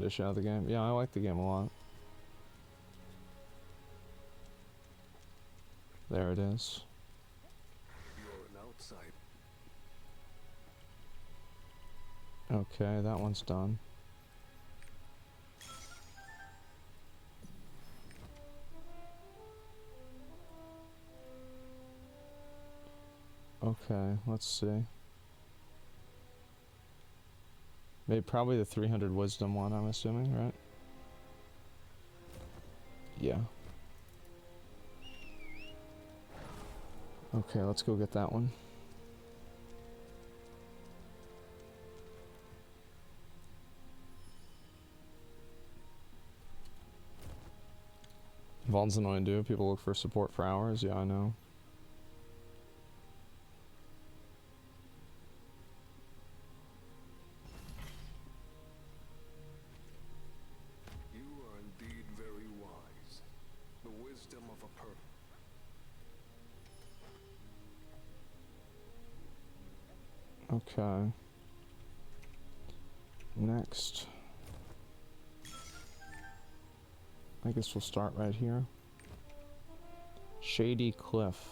condition of the game. Yeah, I like the game a lot. There it is. You're an outsider. Okay, that one's done. Okay, let's see. Maybe probably the 300 wisdom one, I'm assuming, right? Yeah. Okay, let's go get that one. Vault's annoying to do. People look for support for hours. Yeah, I know. You are indeed very wise. The wisdom of a person. Okay. Next. I guess we'll start right here. Shady Cliff.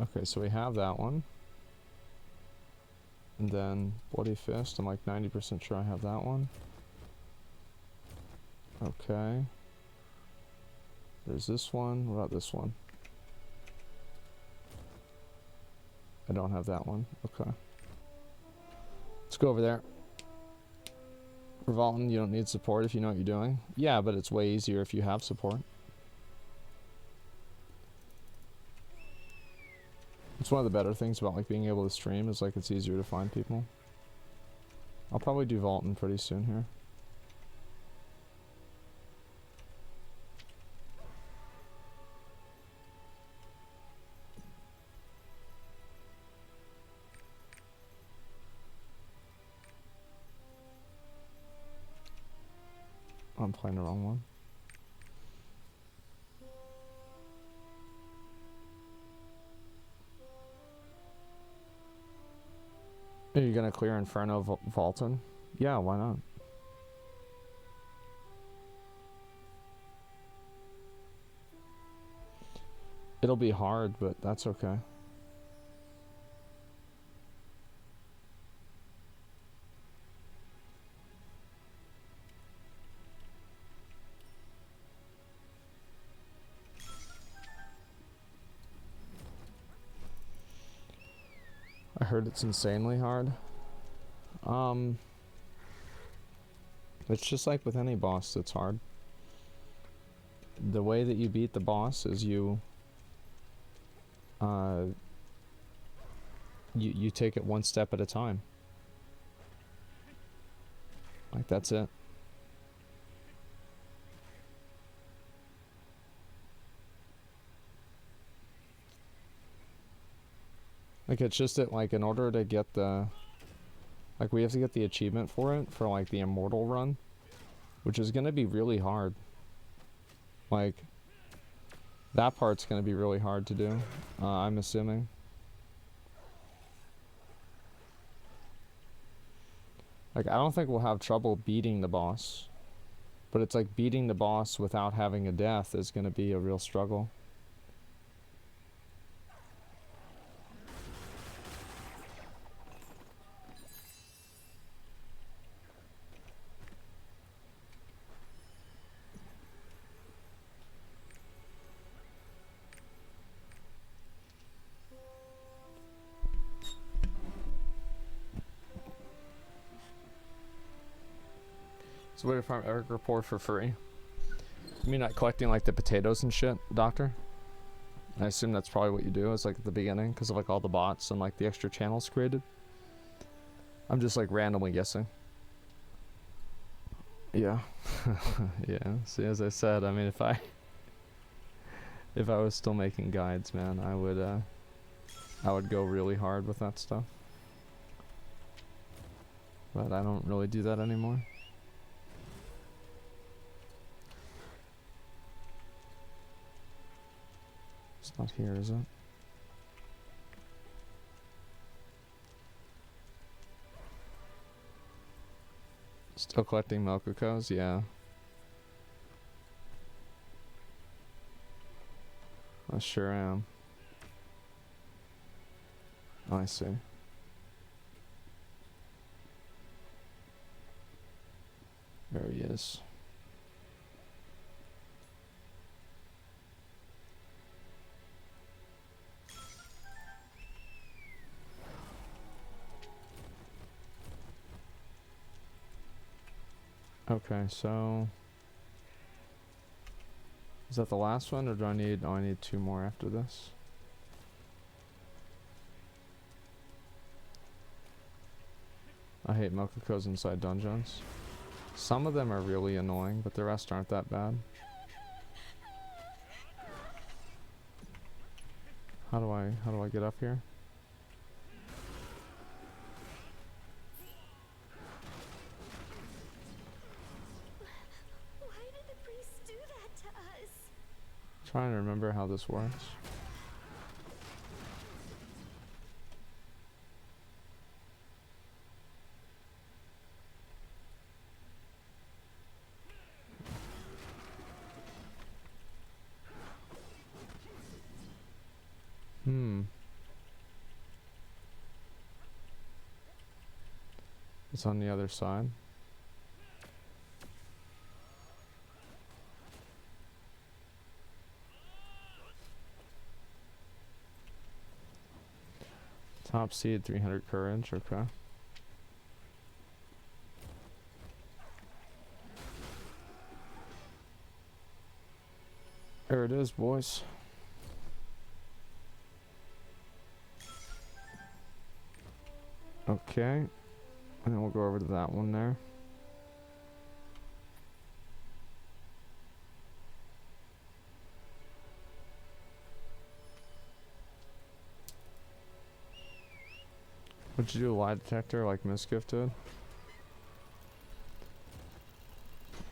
Okay, so we have that one. And then Bloody Fist, I'm like 90% sure I have that one. Okay. There's this one. What about this one? I don't have that one. Okay. Let's go over there. For Vaulton, you don't need support if you know what you're doing. Yeah, but it's way easier if you have support. It's one of the better things about like being able to stream is like it's easier to find people. I'll probably do Vaulton pretty soon here. I'm playing the wrong one. Are you gonna clear Inferno Vaulton? Yeah, why not? It'll be hard, but that's okay. I heard it's insanely hard. It's just like with any boss that's hard. The way that you beat the boss is you take it one step at a time. Like that's it. Like it's just that like in order to get the like we have to get the achievement for it for like the immortal run, which is gonna be really hard. Like that part's gonna be really hard to do, I'm assuming. Like I don't think we'll have trouble beating the boss, but it's like beating the boss without having a death is gonna be a real struggle. So way to farm Eric report for free. You mean not collecting like the potatoes and shit, Doctor? I assume that's probably what you do is like at the beginning because of like all the bots and like the extra channels created. I'm just like randomly guessing. Yeah. Yeah. See, as I said, I mean if I was still making guides, man, I would go really hard with that stuff. But I don't really do that anymore. It's not here, is it? Still collecting Mokokos? Yeah. I sure am. Oh, I see. There he is. Okay, so is that the last one, or do I need? Oh, I need 2 more after this. I hate Mokokos inside dungeons. Some of them are really annoying, but the rest aren't that bad. How do I get up here? Why did the priest do that to us? Trying to remember how this works. It's on the other side. Top seed, 300 courage, okay. There it is, boys. Okay. And then we'll go over to that one there. Would you do a lie detector like Misgift did?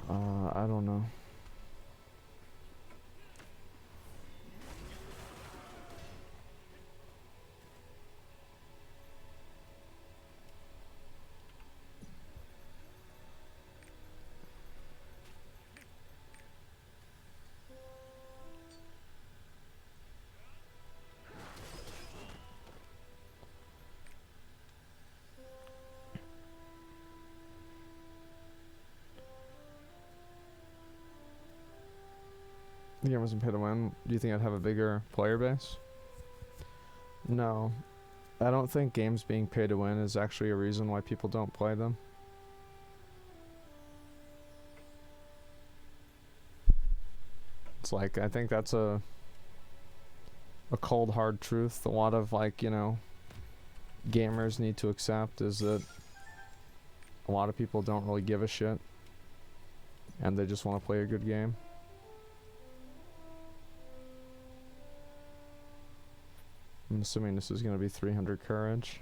I don't know. The game wasn't pay to win. Do you think I'd have a bigger player base? No. I don't think games being pay to win is actually a reason why people don't play them. It's like, I think that's a cold hard truth a lot of, like, you know, gamers need to accept, is that a lot of people don't really give a shit and they just want to play a good game. I'm assuming this is going to be 300 courage.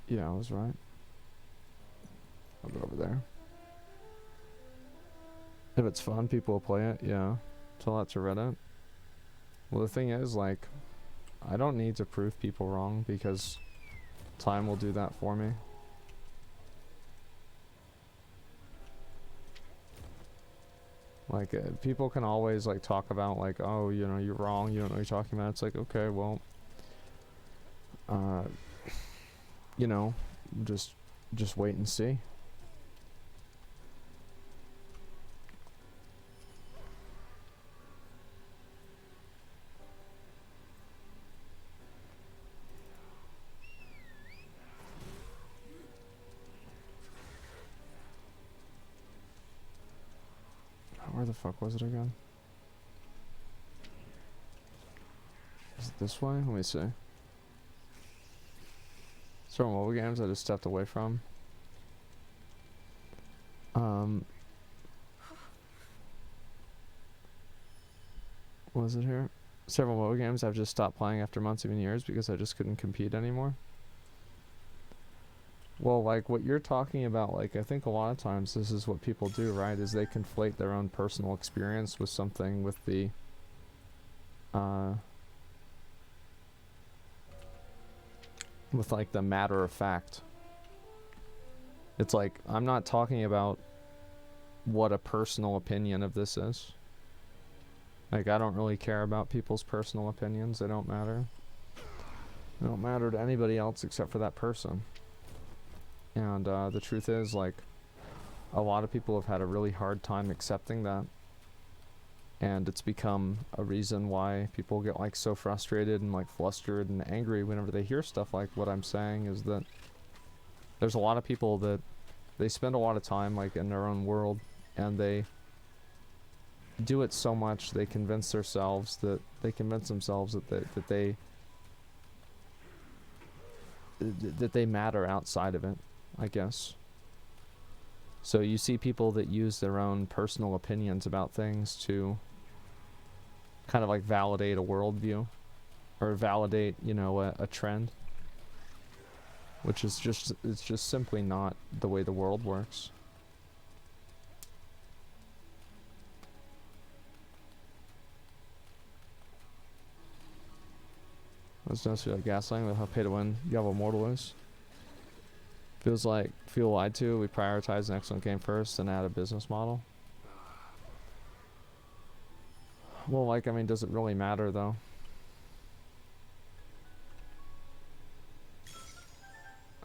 Yeah, I was right. I'll go over there. If it's fun, people will play it, yeah. Tell that to Reddit. Well, the thing is, like, I don't need to prove people wrong because time will do that for me. Like, people can always, like, talk about, like, oh, you know, you're wrong, you don't know what you're talking about. It's like, okay, well, you know, just wait and see. Where the fuck was it again? Is it this way? Let me see. Certain mobile games I just stepped away from. Was it here? Several mobile games I've just stopped playing after months, even years, because I just couldn't compete anymore. Well, like what you're talking about, like I think a lot of times this is what people do, right? Is they conflate their own personal experience with something with the with like the matter of fact. It's like I'm not talking about what a personal opinion of this is. Like I don't really care about people's personal opinions. They don't matter. They don't matter to anybody else except for that person. And the truth is, like, a lot of people have had a really hard time accepting that. And it's become a reason why people get, like, so frustrated and, like, flustered and angry whenever they hear stuff like what I'm saying, is that there's a lot of people that they spend a lot of time, like, in their own world, and they do it so much, they convince themselves that they matter outside of it, I guess. So you see people that use their own personal opinions about things to kind of like validate a worldview or validate, you know, a trend, which is just, it's just simply not the way the world works. Let's not see like gaslighting with how pay to win Yellow Mortal is. Feels like feel lied to. We prioritize an excellent game first and add a business model. Well, like, I mean, does it really matter though?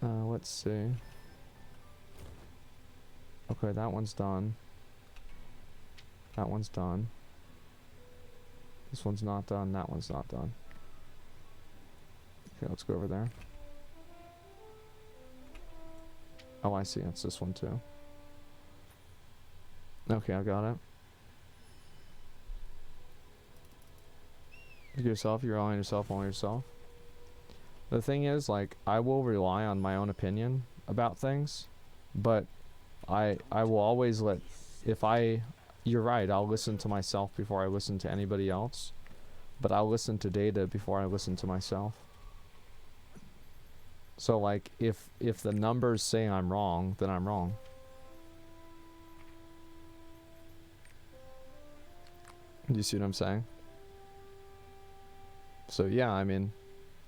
Let's see. Okay, that one's done. That one's done. This one's not done. That one's not done. Okay, let's go over there. Oh, I see. It's this one too. Okay, I got it. Yourself, you're all on yourself, all on yourself. The thing is, like, I will rely on my own opinion about things, but I will always let, you're right, I'll listen to myself before I listen to anybody else, but I'll listen to data before I listen to myself. So like, if the numbers say I'm wrong, then I'm wrong. Do you see what I'm saying? So yeah, I mean,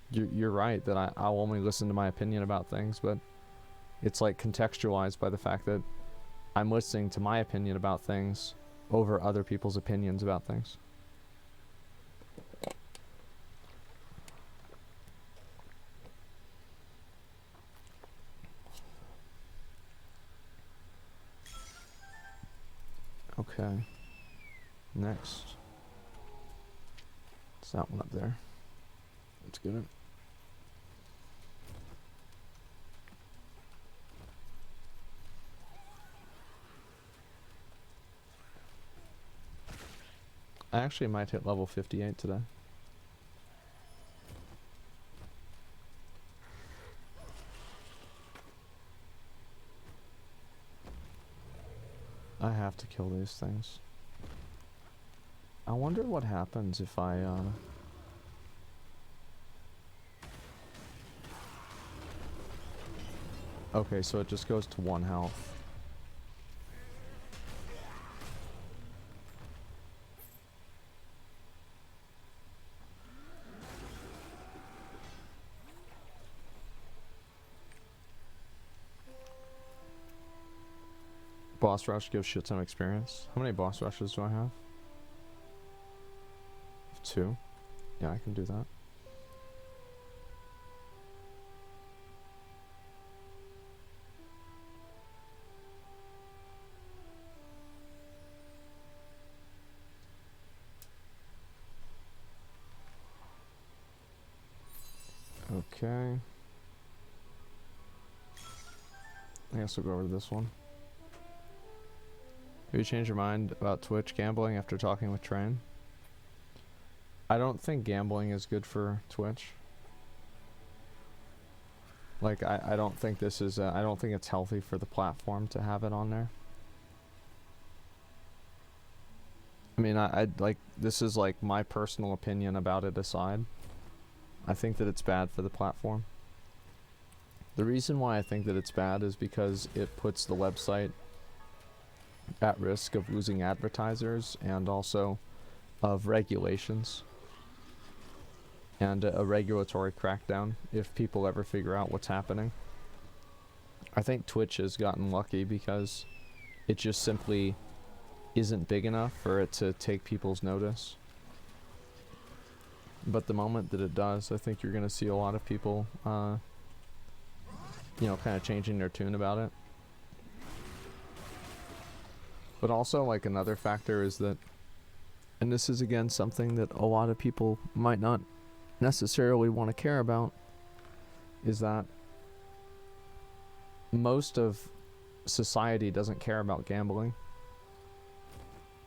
you're right that I'll only listen to my opinion about things, but it's like contextualized by the fact that I'm listening to my opinion about things over other people's opinions about things. Okay. Next. It's that one up there. Let's get it. I actually might hit level 58 today. I have to kill these things. I wonder what happens if I, Okay, so it just goes to 1 health. Boss rush gives shit ton of experience. How many boss rushes do I have? 2. Yeah, I can do that. Okay. I guess we'll go over to this one. Have you changed your mind about Twitch gambling after talking with Train? I don't think gambling is good for Twitch. Like, I don't think this is, I don't think it's healthy for the platform to have it on there. I mean, I like, this is like my personal opinion about it aside. I think that it's bad for the platform. The reason why I think that it's bad is because it puts the website at risk of losing advertisers and also of regulations and a regulatory crackdown if people ever figure out what's happening. I think Twitch has gotten lucky because it just simply isn't big enough for it to take people's notice. But the moment that it does, I think you're going to see a lot of people, you know, kind of changing their tune about it. But also, like, another factor is that, and this is again something that a lot of people might not necessarily want to care about, is that most of society doesn't care about gambling.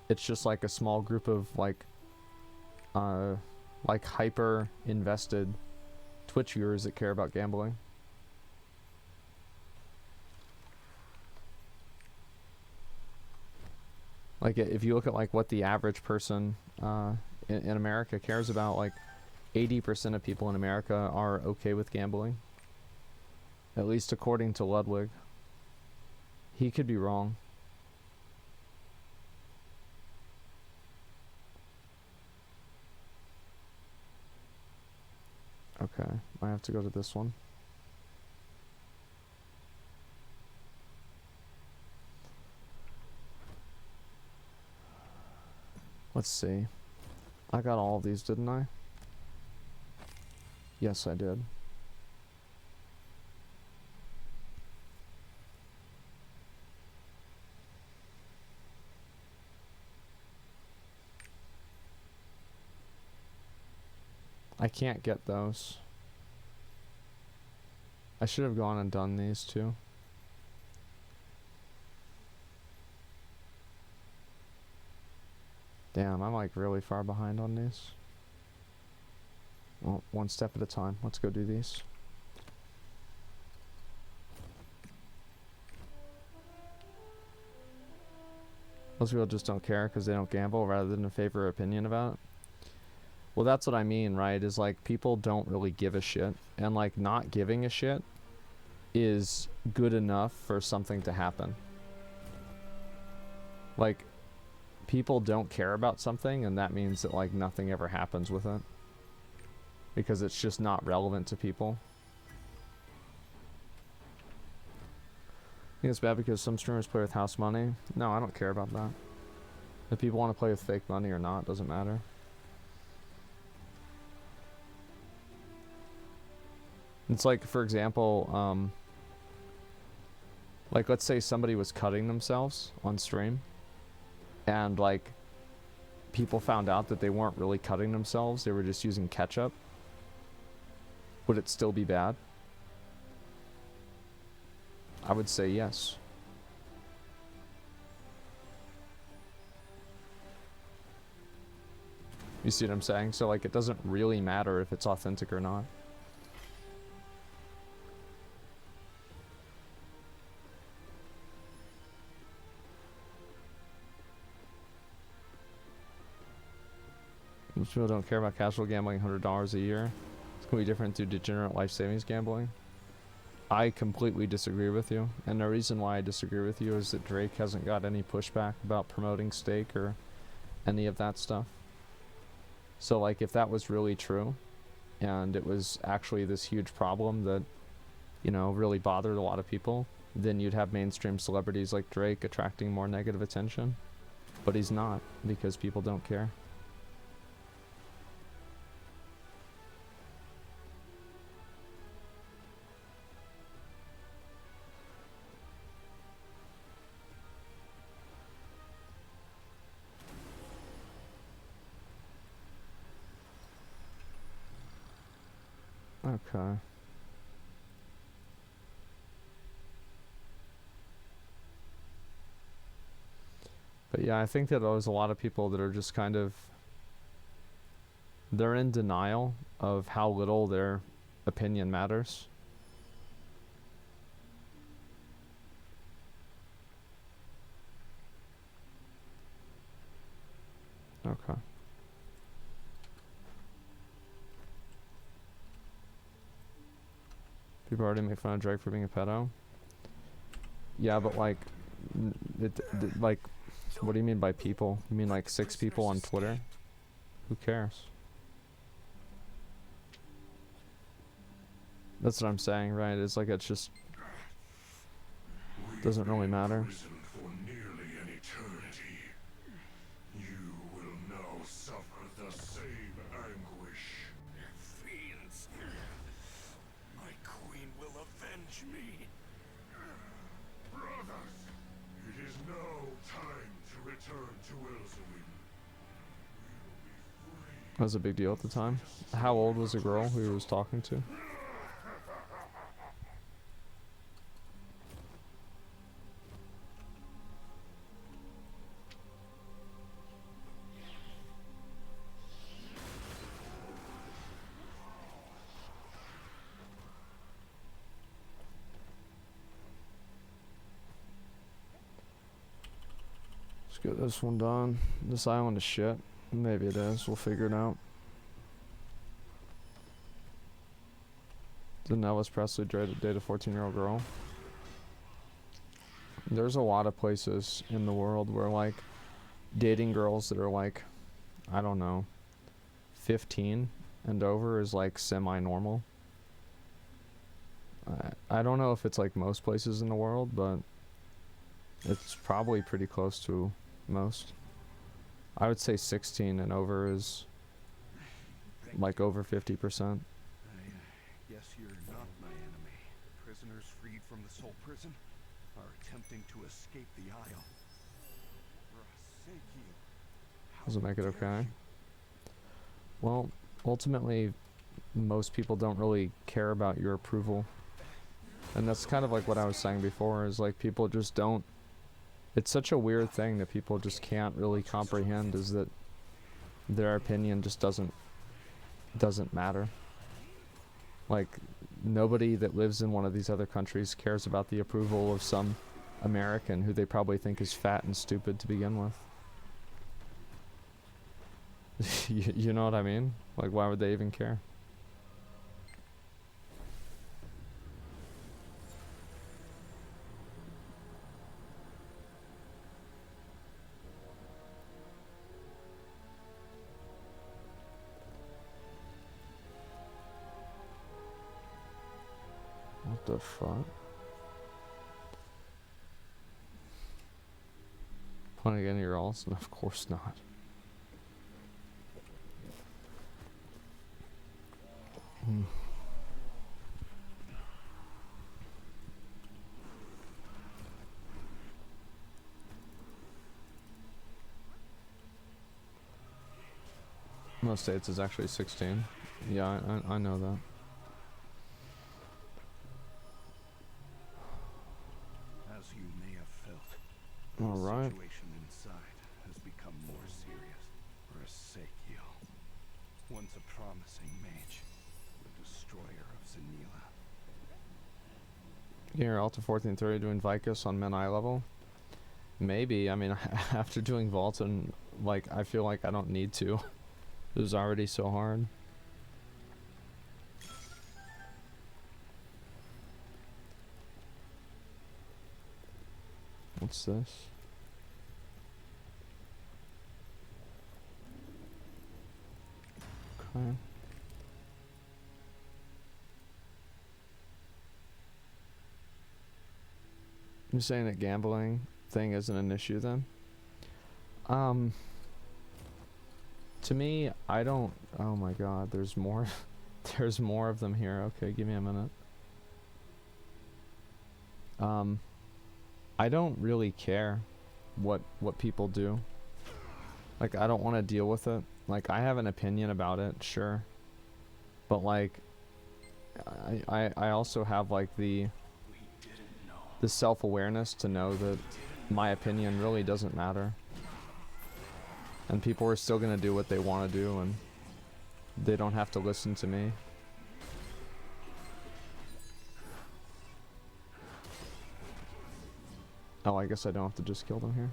It's just like a small group of like hyper invested Twitch viewers that care about gambling. Like, if you look at like what the average person in America cares about, like 80% of people in America are okay with gambling. At least according to Ludwig. He could be wrong. Okay, I have to go to this one. Let's see. I got all of these, didn't I? Yes, I did. I can't get those. I should have gone and done these too. Damn, I'm like really far behind on these. Well, one step at a time. Let's go do these. Most people just don't care because they don't gamble rather than a favor or opinion about it. Well, that's what I mean, right? Is like people don't really give a shit. And like not giving a shit is good enough for something to happen. Like, people don't care about something, and that means that like nothing ever happens with it. Because it's just not relevant to people. I think it's bad because some streamers play with house money. No, I don't care about that. If people want to play with fake money or not, doesn't matter. It's like, for example, like let's say somebody was cutting themselves on stream and like people found out that they weren't really cutting themselves, they were just using ketchup. Would it still be bad? I would say yes. You see what I'm saying? So like it doesn't really matter if it's authentic or not. Most people don't care about casual gambling, $100 a year. It's going to be different through degenerate life savings gambling. I completely disagree with you. And the reason why I disagree with you is that Drake hasn't got any pushback about promoting stake or any of that stuff. So like if that was really true and it was actually this huge problem that, you know, really bothered a lot of people, then you'd have mainstream celebrities like Drake attracting more negative attention. But he's not, because people don't care. Okay. But yeah, I think that there's a lot of people that are just kind of, they're in denial of how little their opinion matters. Okay. People already make fun of Drake for being a pedo. Yeah, but like, like, what do you mean by people? You mean like 6 people on Twitter? Who cares? That's what I'm saying, right? It's like, it's just doesn't really matter. For nearly an eternity, you will now suffer the same anguish. Fiends, my queen will avenge me. Brothers, it is now time to return to Elzewin. That was a big deal at the time. How old was the girl who he was talking to? Let's get this one done. This island is shit. Maybe it is. We'll figure it out. Didn't Elvis Presley date a 14-year-old girl? There's a lot of places in the world where, like, dating girls that are, like, I don't know, 15 and over is, like, semi-normal. I don't know if it's, like, most places in the world, but it's probably pretty close to most. I would say 16 and over is, like, over 50%. Yes, you're not my enemy. Prisoners freed from the Soul Prison are attempting to escape the Isle. Does it make it okay? Well, ultimately, most people don't really care about your approval. And that's kind of like what I was saying before, is like people just don't... It's such a weird thing that people just can't really comprehend, is that their opinion just doesn't matter. Like, nobody that lives in one of these other countries cares about the approval of some American who they probably think is fat and stupid to begin with. You know what I mean? Like, why would they even care? What the fuck? Playing again your alls? Of course not. Most states is actually 16. Yeah, I know that. As you may have felt, All the right. situation inside has become more serious. Rasekio, once a promising mage, the destroyer of Zanila. You're Alta 1430 doing Vicus on men eye level? Maybe. I mean, after doing Vault and, like, I feel like I don't need to. It was already so hard. What's this? Okay. You're saying that gambling thing isn't an issue then? To me, I don't... Oh my god, there's more. There's more of them here. Okay, give me a minute. I don't really care what people do. Like, I don't want to deal with it. Like, I have an opinion about it, sure. But, like, I also have, like, the self-awareness to know that my opinion really doesn't matter. And people are still gonna do what they want to do, and they don't have to listen to me. Oh, I guess I don't have to just kill them here.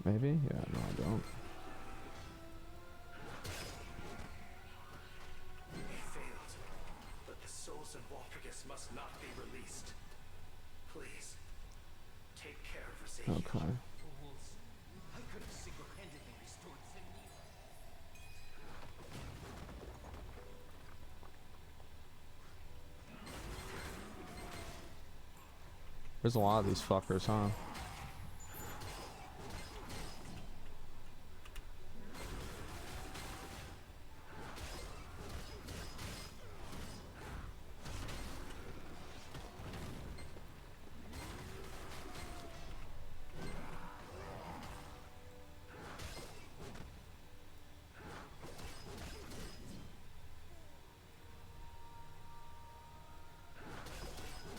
Maybe? Yeah, no, I don't. Okay. I could have single-handedly restored Zenith. There's a lot of these fuckers, huh?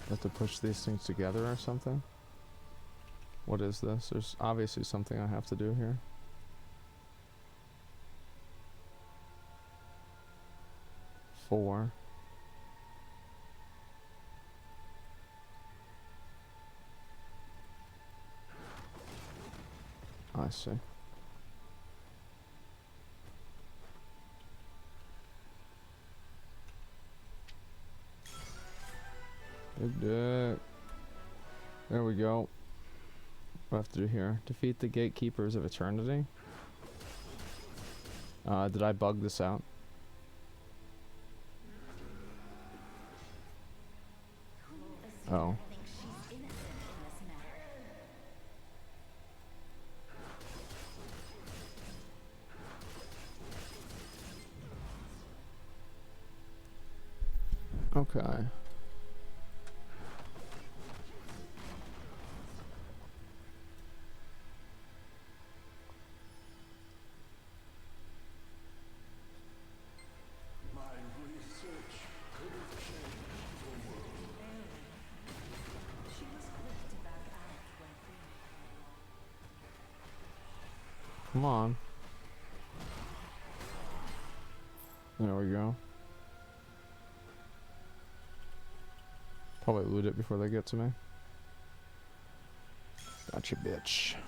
Have to push these things together or something? What is this? There's obviously something I have to do here. Four. I see. Big dick. There we go. What do I have to do here? Defeat the gatekeepers of eternity. Did I bug this out? Oh. Thinks she's innocent in this matter. Okay. My research could have changed the world. She was quick to back out when freedom came along. Come on. There we go. Probably loot it before they get to me. Gotcha, bitch. It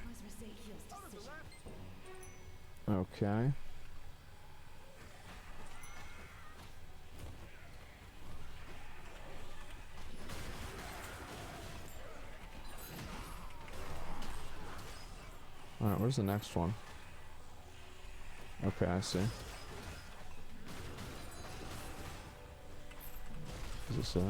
was Ezekiel's decision. Okay. Alright, where's the next one? Okay, I see. Is this it?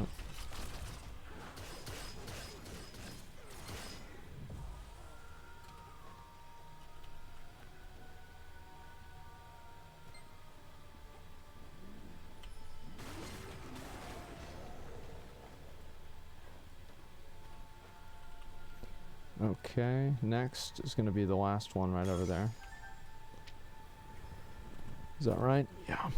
Okay, next is going to be the last one right over there. Is that right? Yeah.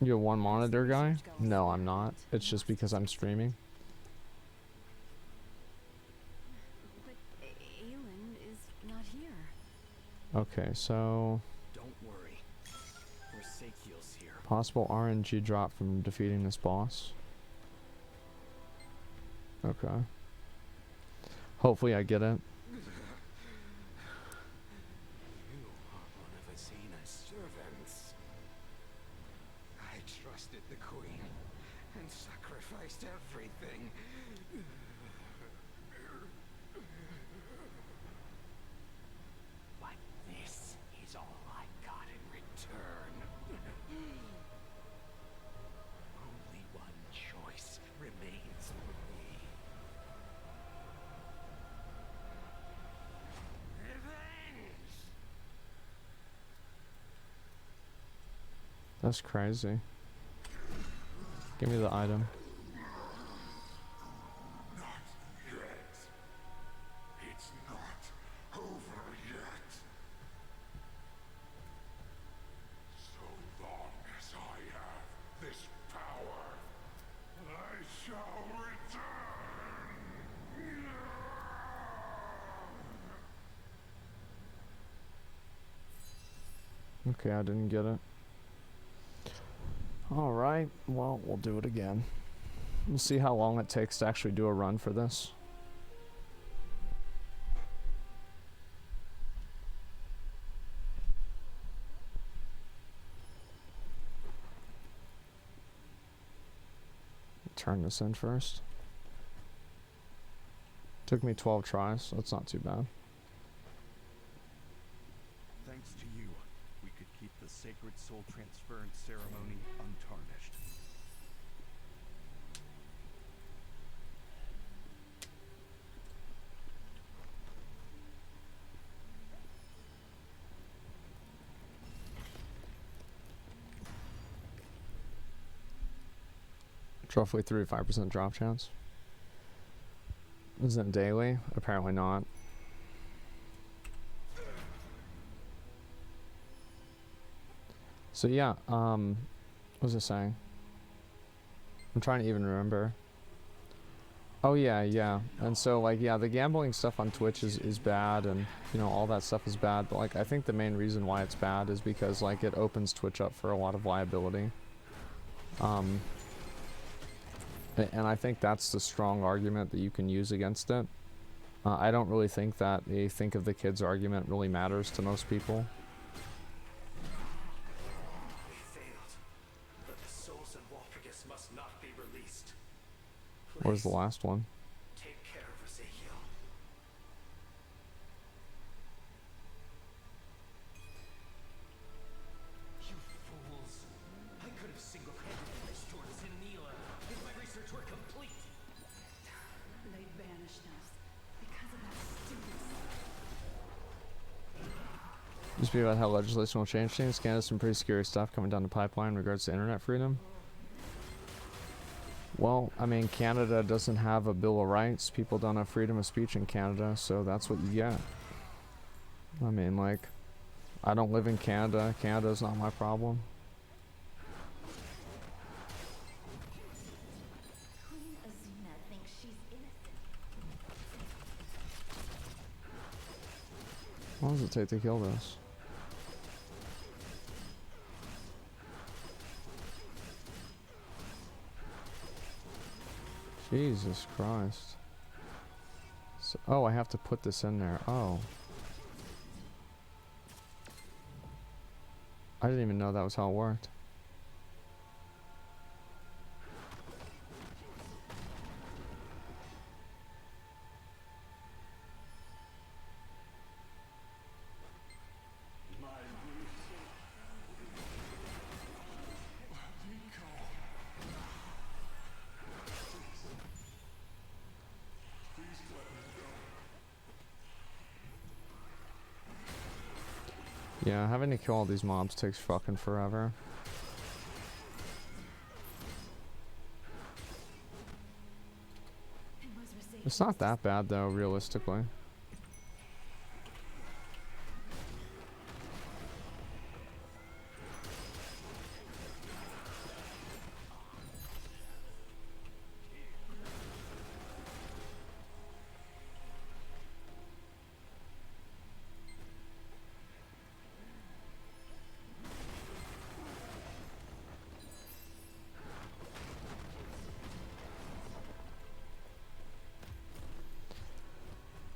You a one monitor guy? No, I'm not. It's just because I'm streaming. But Aelin is not here. Okay, so Don't worry. Ezekiel's here. possible RNG drop from defeating this boss. Okay. Hopefully I get it. You are one of Azena's servants. I trusted the queen and sacrificed everything. But this is all I got in return. Only one choice remains for me. Revenge! That's crazy. Give me the item. Not yet. It's not over yet. So long as I have this power, I shall return. Okay, I didn't get it. Alright, well, we'll do it again. We'll see how long it takes to actually do a run for this. Turn this in first. Took me 12 tries, so that's not too bad. Thanks to you, we could keep the sacred soul transference ceremony untarnished. It's roughly 3 to 5% drop chance. Isn't it daily? Apparently not. So yeah, what was I saying? I'm trying to even remember. Oh yeah, yeah. And so like, yeah, the gambling stuff on Twitch is bad, and you know, all that stuff is bad, but like I think the main reason why it's bad is because like it opens Twitch up for a lot of liability. And I think that's the strong argument that you can use against it. I don't really think that a think of the kids argument really matters to most people. We failed, but the souls in Walpurgis must not be released. Where's the Please, last one? take care of Ezekiel. You fools! I could have single-handedly restored Zenila if my research were complete. They banished us because of that stupid stuff. Just be about how legislation will change things. Canada's some pretty scary stuff coming down the pipeline in regards to internet freedom. Well, I mean, Canada doesn't have a Bill of Rights. People don't have freedom of speech in Canada, so that's what you get. I mean, like, I don't live in Canada. Canada's not my problem. Queen Azina thinks she's innocent. How long does it take to kill this? Jesus Christ. So, oh, I have to put this in there. Oh. I didn't even know that was how it worked. Yeah, having to kill all these mobs takes fucking forever. It was Mercedes. It's not that bad though, realistically.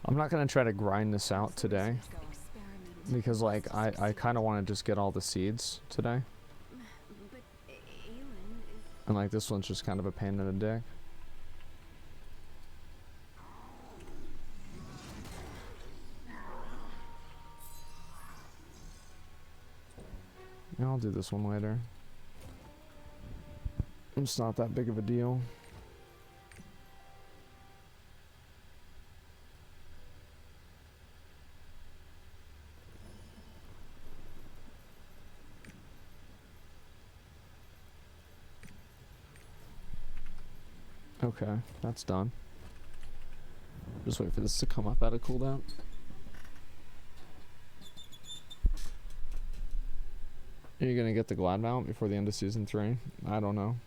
I'm not gonna try to grind this out today Experiment. because like I kind of want to just get all the seeds today, But Aelin is... and like this one's just kind of a pain in the dick. Yeah, I'll do this one later. It's not that big of a deal. Okay, that's done. Just wait for this to come up out of cooldown. Are you gonna get the glad mount before the end of season 3? I don't know.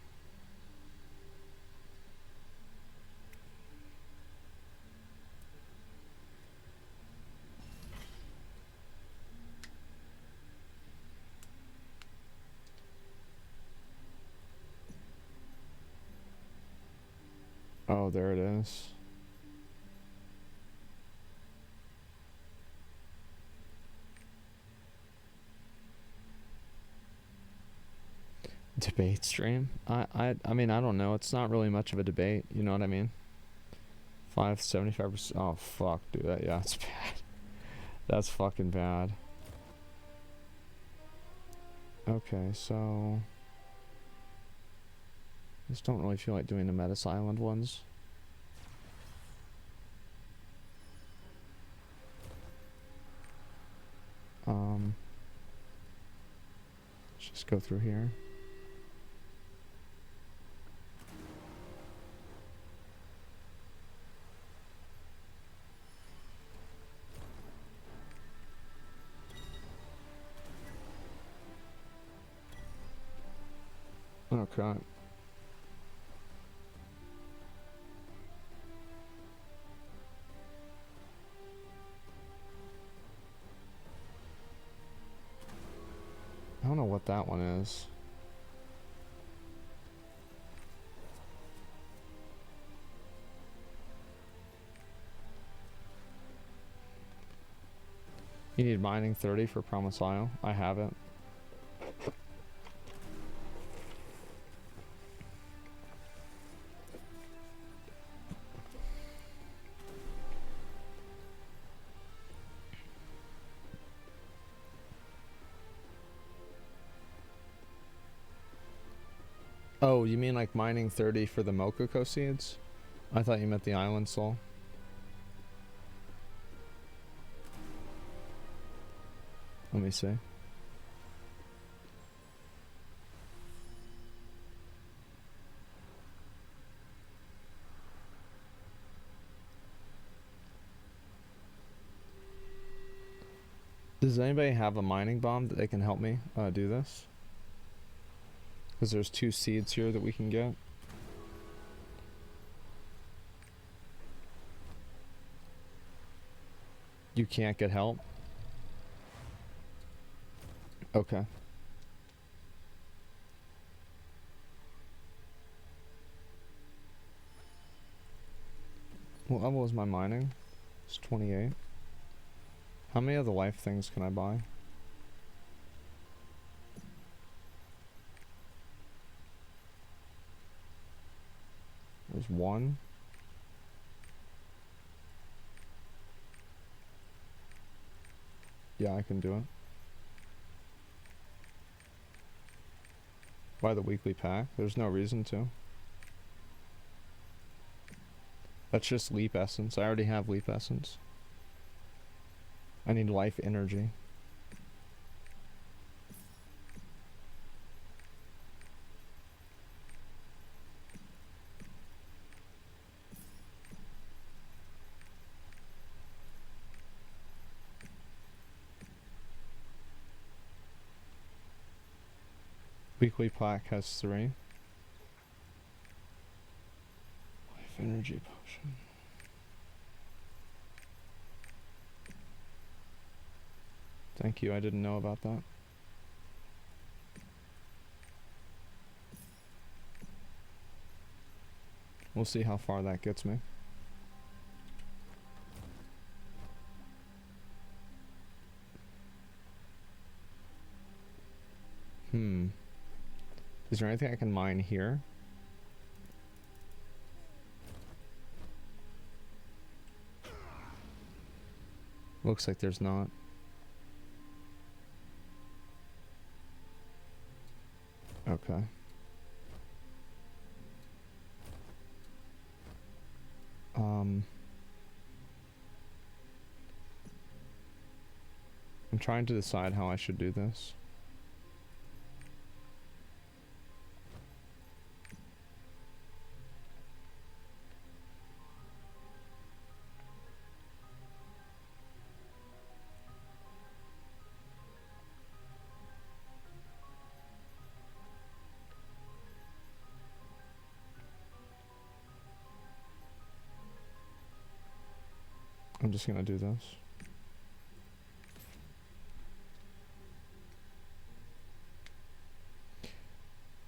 Oh, there it is. Debate stream? I mean, I don't know. It's not really much of a debate. You know what I mean? 75%. Oh, fuck, dude. Yeah, it's bad. That's fucking bad. Okay, so... just don't really feel like doing the Metis Island ones. Let's just go through here. Okay. I don't know what that one is. You need mining 30 for Promise Isle. I have it. Oh, you mean like mining 30 for the Mokoko seeds? I thought you meant the island soul. Let me see. Does anybody have a mining bomb that they can help me do this? Because there's 2 seeds here that we can get. You can't get help? Okay. What level is my mining? It's 28. How many of the life things can I buy? There's 1. Yeah, I can do it. Buy the weekly pack. There's no reason to. That's just leap essence. I already have leap essence. I need life energy. Weekly plaque has 3. Life energy potion. Thank you, I didn't know about that. We'll see how far that gets me. Is there anything I can mine here? Looks like there's not. Okay. I'm trying to decide how I should do this. I'm just gonna do this.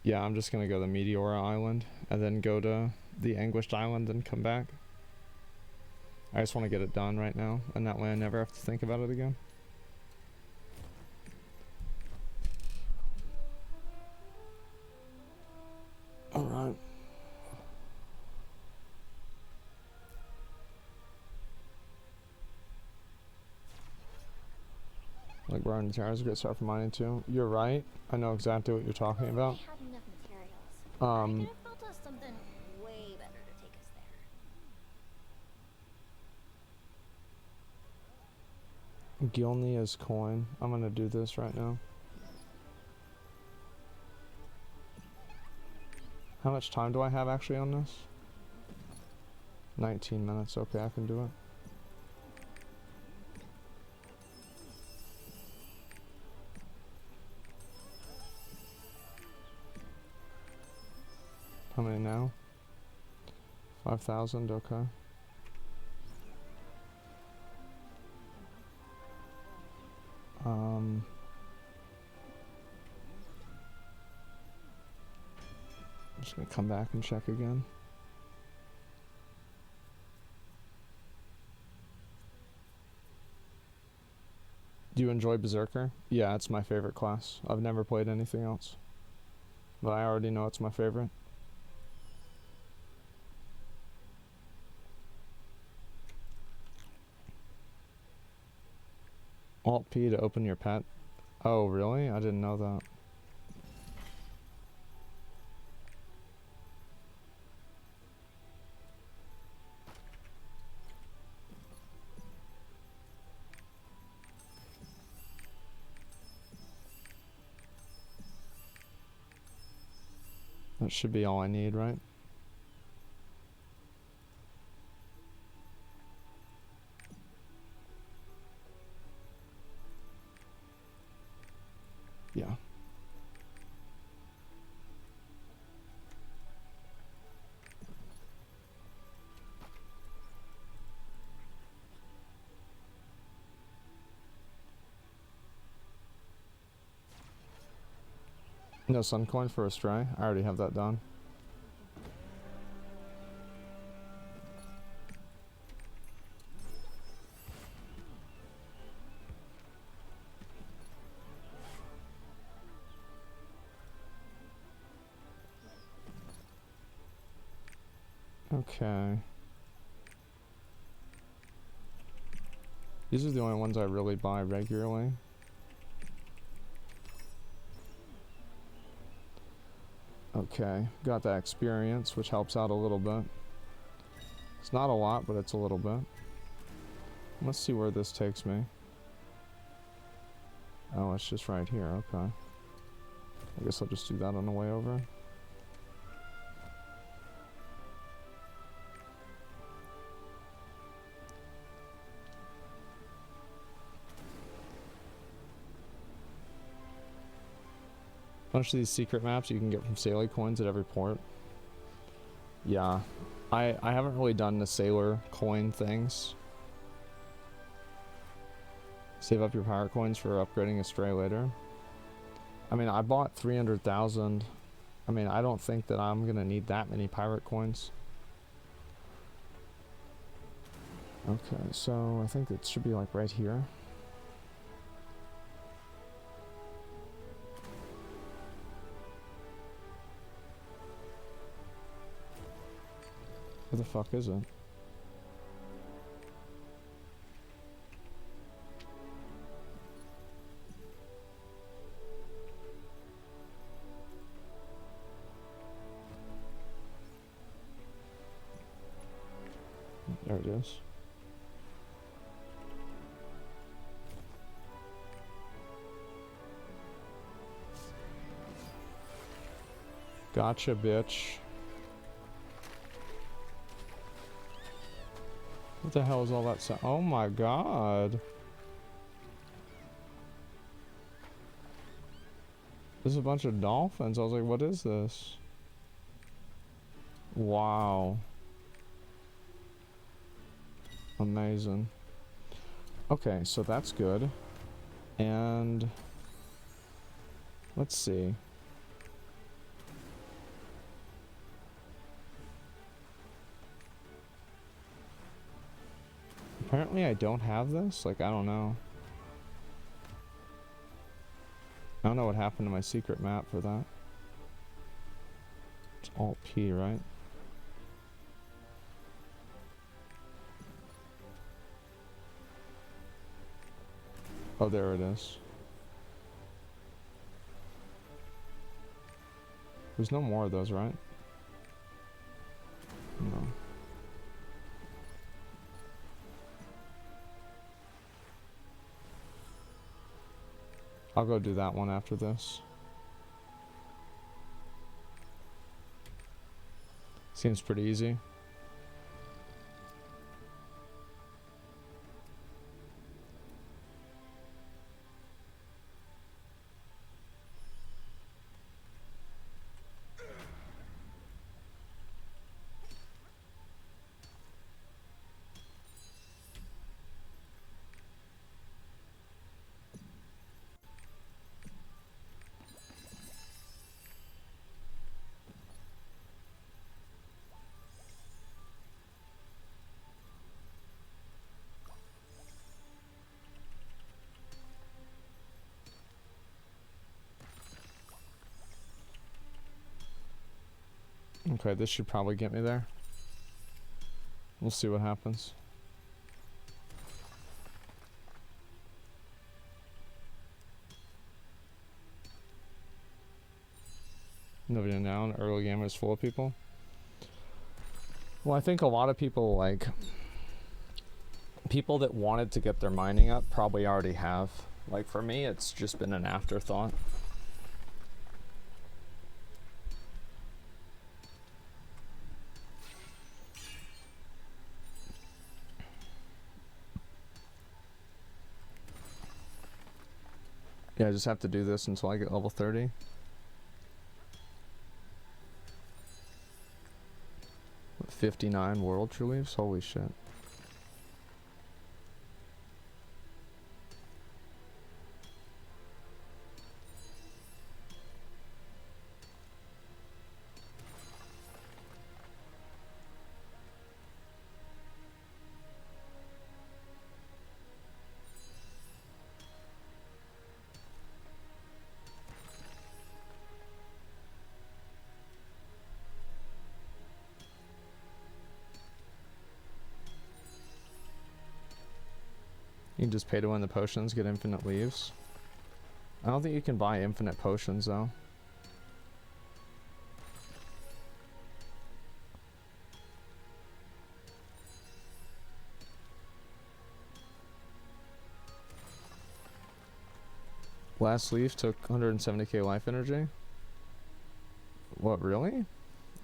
Yeah, I'm just gonna go to Meteora Island and then go to the Anguished Island and come back. I just want to get it done right now, and that way I never have to think about it again. Alright. Like Brian Towers, a great start for mining too. You're right. I know exactly what you're talking about. We had enough materials. I could have built us something way better to take us there. Gilnea's coin. I'm gonna do this right now. How much time do I have actually on this? 19 minutes. Okay, I can do it. How many now? 5,000, okay. I'm just gonna come back and check again. Do you enjoy Berserker? Yeah, it's my favorite class. I've never played anything else, but I already know it's my favorite. Alt P to open your pet. Oh, really? I didn't know that. That should be all I need, right? Yeah. No sun coin for a stray. I already have that done. Okay. These are the only ones I really buy regularly. Okay, got that experience, which helps out a little bit. It's not a lot, but it's a little bit. Let's see where this takes me. Oh, it's just right here, okay. I guess I'll just do that on the way over. Bunch of these secret maps you can get from Sailor coins at every port. Yeah, I haven't really done the Sailor coin things. Save up your pirate coins for upgrading a stray later. I mean, I bought 300,000. I mean, I don't think that I'm gonna need that many pirate coins. Okay, so I think it should be like right here. Where the fuck is it? There it is. Gotcha, bitch. What the hell is all that sound? Oh my god. There's a bunch of dolphins. I was like, what is this? Wow. Amazing. Okay, so that's good. And let's see. Apparently I don't have this. Like, I don't know. I don't know what happened to my secret map for that. It's Alt P, right? Oh, there it is. There's no more of those, right? No. I'll go do that one after this. Seems pretty easy. Okay, this should probably get me there. We'll see what happens. Nobody now, an early game is full of people. Well, I think a lot of people, like, people that wanted to get their mining up probably already have. Like, for me, it's just been an afterthought. Yeah, I just have to do this until I get level 30. With 59 world true leaves? Holy shit. You can just pay to win the potions, get infinite leaves. I don't think you can buy infinite potions though. Last leaf took 170k life energy. What, really?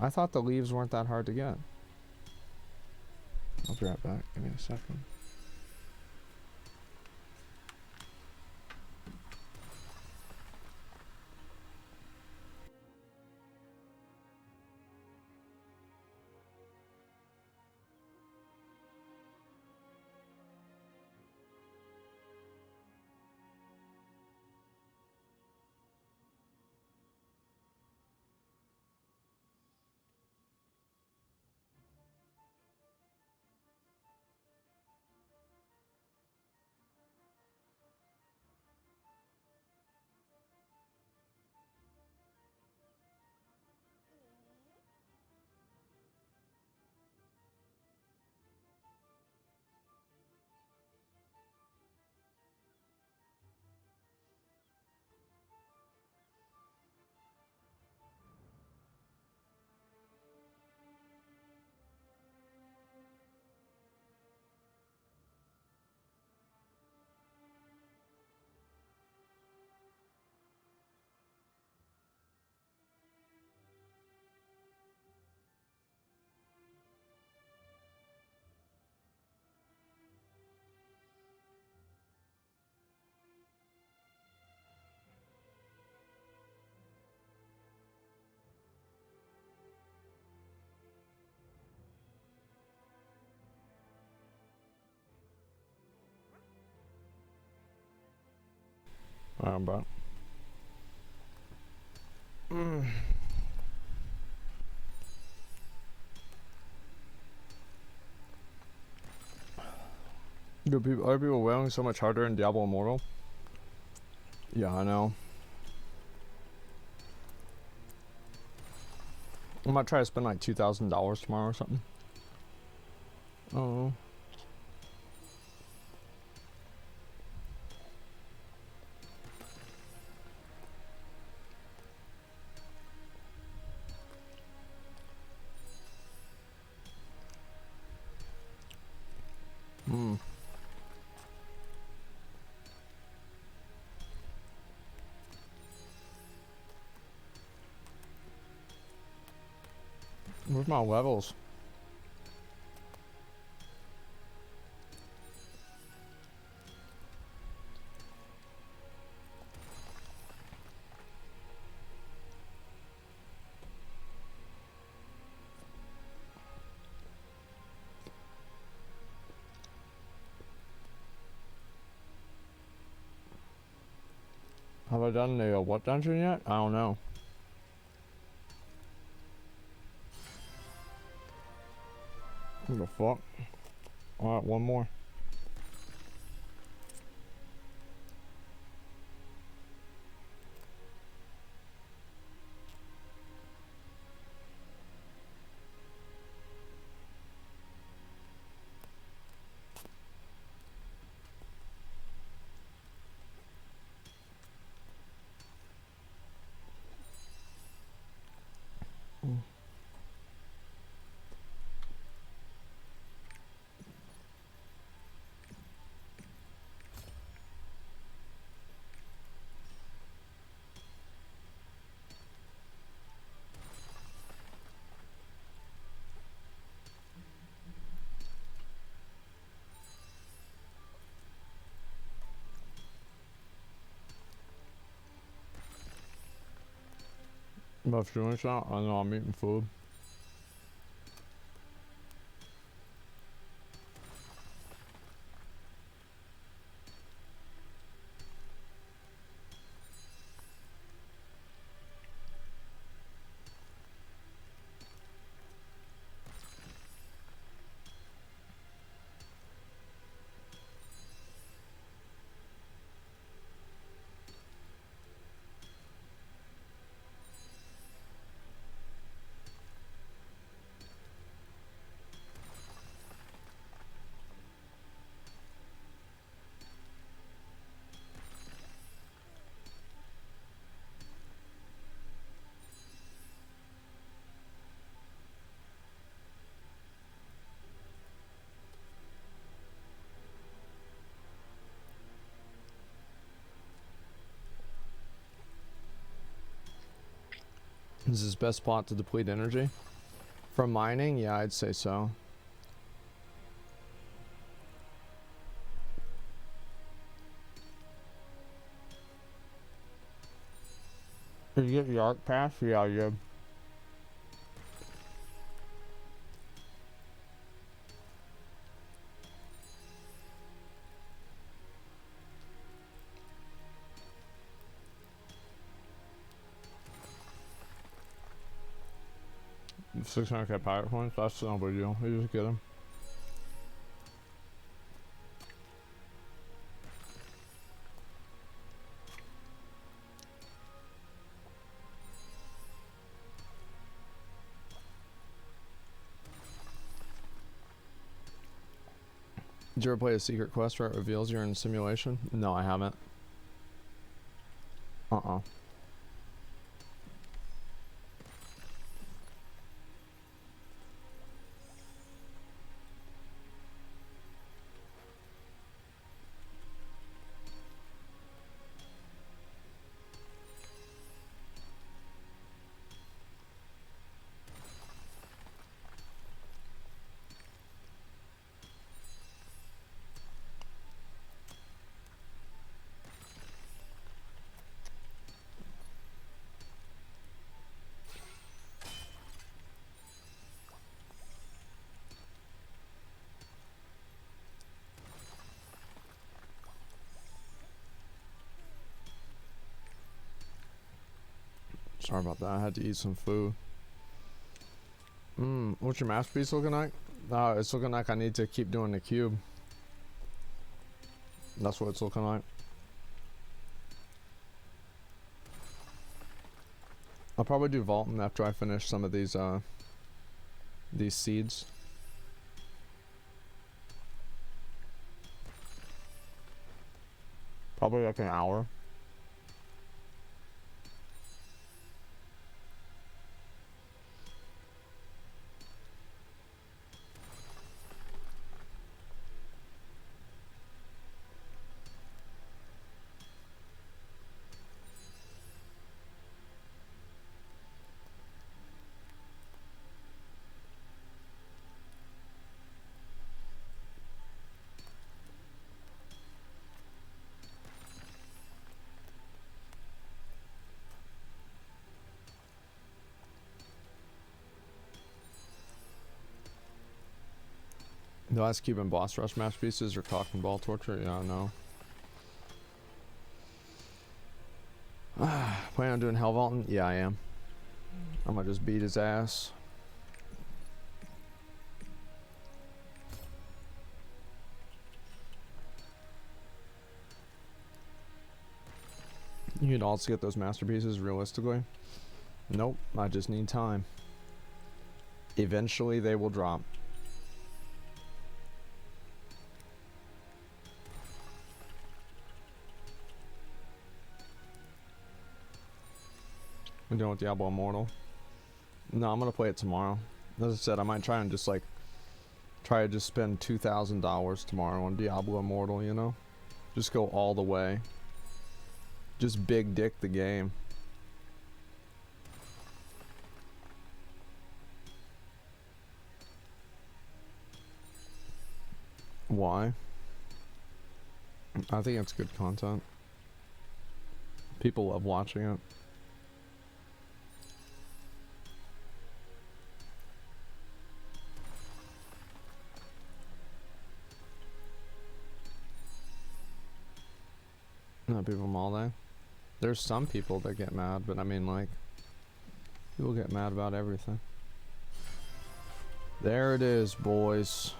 I thought the leaves weren't that hard to get. I'll be right back. Give me a second. I'm back. Are people wailing so much harder in Diablo Immortal? Yeah, I know. I might try to spend like $2,000 tomorrow or something. Oh. Hmm. Where's my levels? Have I done the what dungeon yet? I don't know. What the fuck? Alright, one more. About doing something? I know I'm eating food. Is this best spot to deplete energy? From mining? Yeah, I'd say so. Did you get the Ark Pass? Yeah, I did. $600k pirate points? That's no big deal. You just get them. Did you ever play a secret quest where it reveals you're in simulation? No, I haven't. Uh-uh. Sorry about that. I had to eat some food. What's your masterpiece looking like? It's looking like I need to keep doing the cube. That's what it's looking like. I'll probably do vaulting after I finish some of these seeds. Probably like an hour. The last Cuban boss rush masterpieces are cock and ball torture? Yeah, no. Plan on doing hell vaulting? Yeah, I am. I'm gonna just beat his ass. You can also get those masterpieces realistically. Nope, I just need time. Eventually they will drop. I'm doing with Diablo Immortal. No, I'm gonna play it tomorrow. As I said, I might try and just like try to just spend $2,000 tomorrow on Diablo Immortal, you know? Just go all the way. Just big dick the game. Why? I think it's good content. People love watching it. Not people from all day. There's some people that get mad, but I mean, like, people get mad about everything. There it is, boys.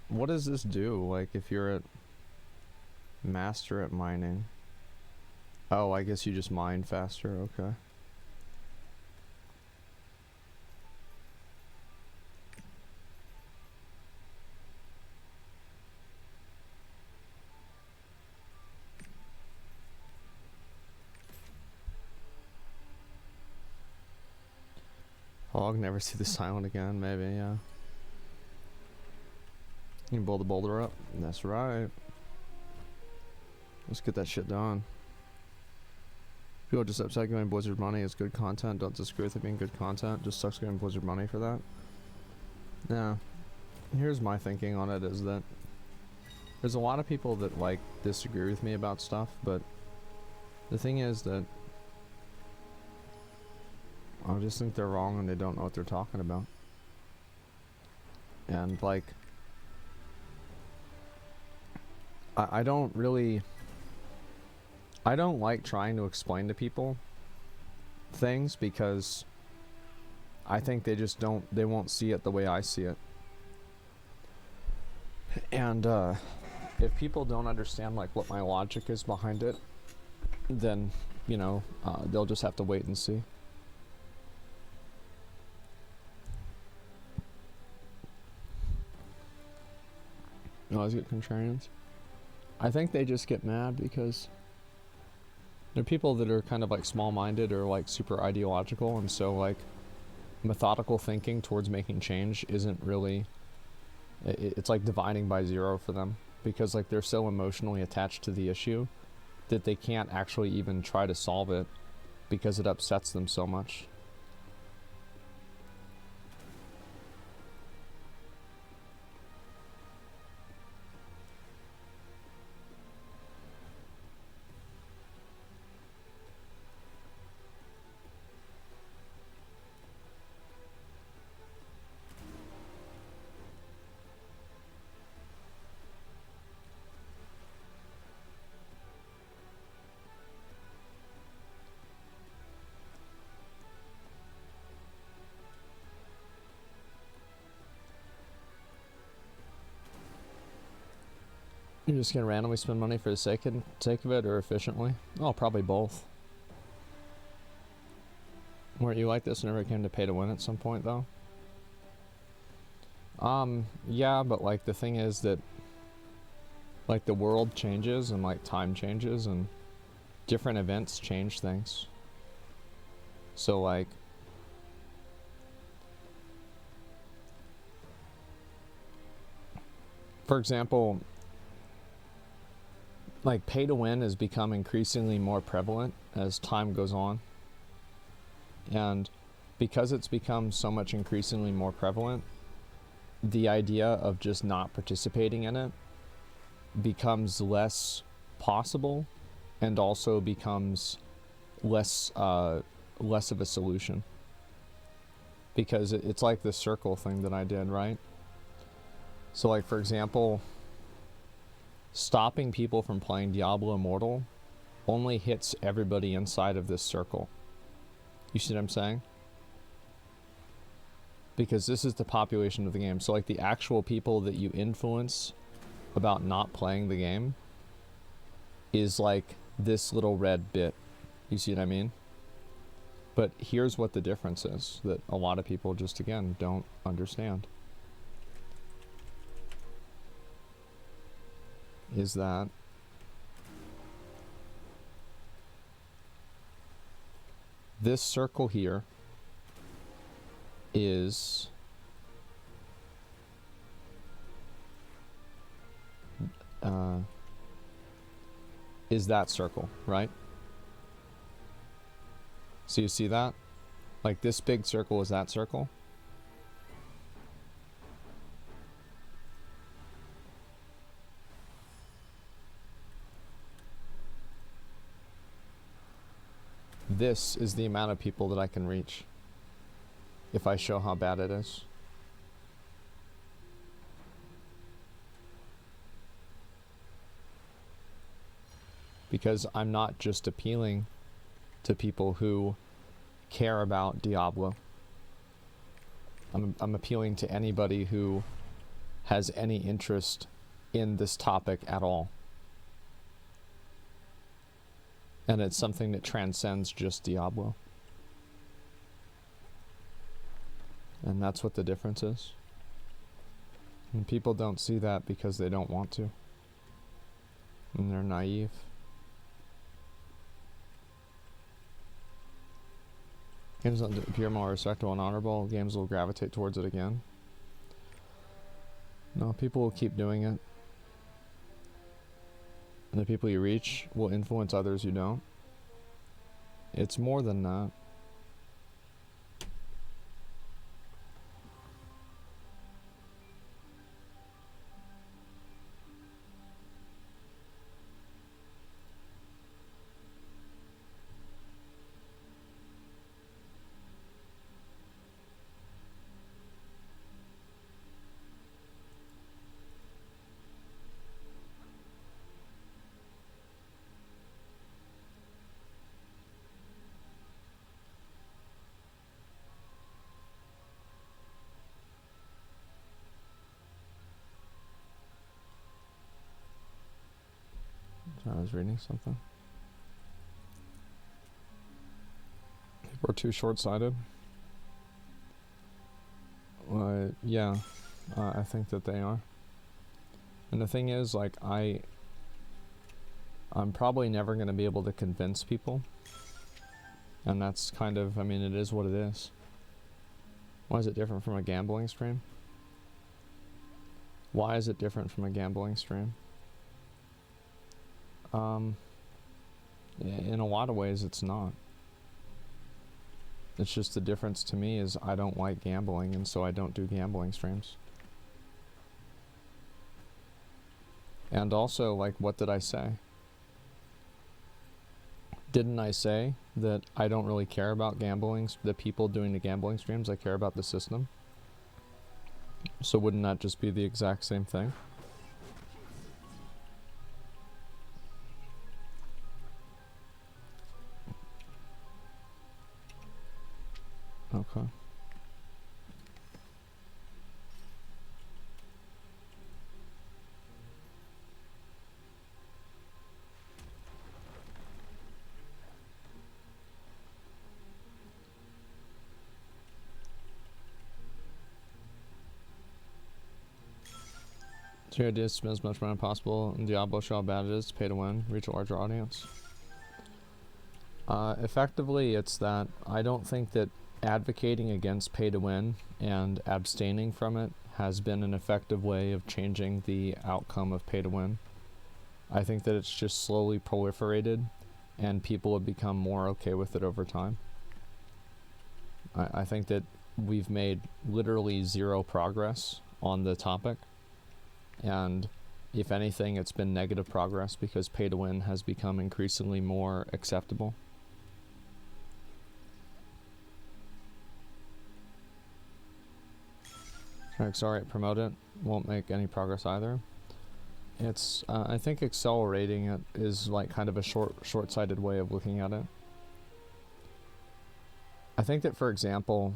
What does this do? Like, if you're at master at mining. Oh, I guess you just mine faster. Okay. Oh, I'll never see the silent again. Maybe, yeah. You can blow the boulder up. That's right. Let's get that shit done. People just upset giving Blizzard money is good content. Don't disagree with it being good content. Just sucks giving Blizzard money for that. Yeah. Here's my thinking on it is that there's a lot of people that like disagree with me about stuff, but the thing is that I just think they're wrong and they don't know what they're talking about. And like I don't like trying to explain to people things because I think they just they won't see it the way I see it. And if people don't understand like what my logic is behind it, then, you know, they'll just have to wait and see. You always get contrarians. I think they just get mad because they're people that are kind of like small-minded or like super ideological, and so like methodical thinking towards making change isn't really, it's like dividing by zero for them, because like they're so emotionally attached to the issue that they can't actually even try to solve it because it upsets them so much. You're just gonna randomly spend money for the sake of it, or efficiently? Oh, probably both. Weren't you like this whenever it came to pay to win at some point, though? Yeah, but like the thing is that like the world changes and like time changes and different events change things. So like for example, like pay to win has become increasingly more prevalent as time goes on. And because it's become so much increasingly more prevalent, the idea of just not participating in it becomes less possible and also becomes less less of a solution. Because it's like the circle thing that I did, right? So like for example, stopping people from playing Diablo Immortal only hits everybody inside of this circle. You see what I'm saying? Because this is the population of the game. So like the actual people that you influence about not playing the game is like this little red bit. You see what I mean? But here's what the difference is that a lot of people just, again, don't understand. Is that this circle here is that circle, right? So you see that? Like this big circle is that circle. This is the amount of people that I can reach if I show how bad it is. Because I'm not just appealing to people who care about Diablo. I'm appealing to anybody who has any interest in this topic at all. And it's something that transcends just Diablo. And that's what the difference is. And people don't see that because they don't want to. And they're naive. Games that appear more respectable and honorable, games will gravitate towards it again. No, people will keep doing it. And the people you reach will influence others who don't. It's more than that. I was reading something. People are too short-sighted. Yeah, I think that they are. And the thing is, like, I'm probably never going to be able to convince people. And that's kind of, I mean, it is what it is. Why is it different from a gambling stream? Why is it different from a gambling stream? In a lot of ways, it's not. It's just the difference to me is I don't like gambling, and so I don't do gambling streams. And also, like, what did I say? Didn't I say that I don't really care about gambling, the people doing the gambling streams? I care about the system. So wouldn't that just be the exact same thing? Okay. So your idea is to spend as much money as possible in Diablo, show how bad it is to pay to win, reach a larger audience. Effectively, it's that I don't think that advocating against pay to win and abstaining from it has been an effective way of changing the outcome of pay to win. I think that it's just slowly proliferated and people have become more okay with it over time. I think that we've made literally zero progress on the topic, and if anything, it's been negative progress because pay to win has become increasingly more acceptable. Accelerate, promote it won't make any progress either. It's I think accelerating it is like kind of a short-sighted way of looking at it. I think that, for example,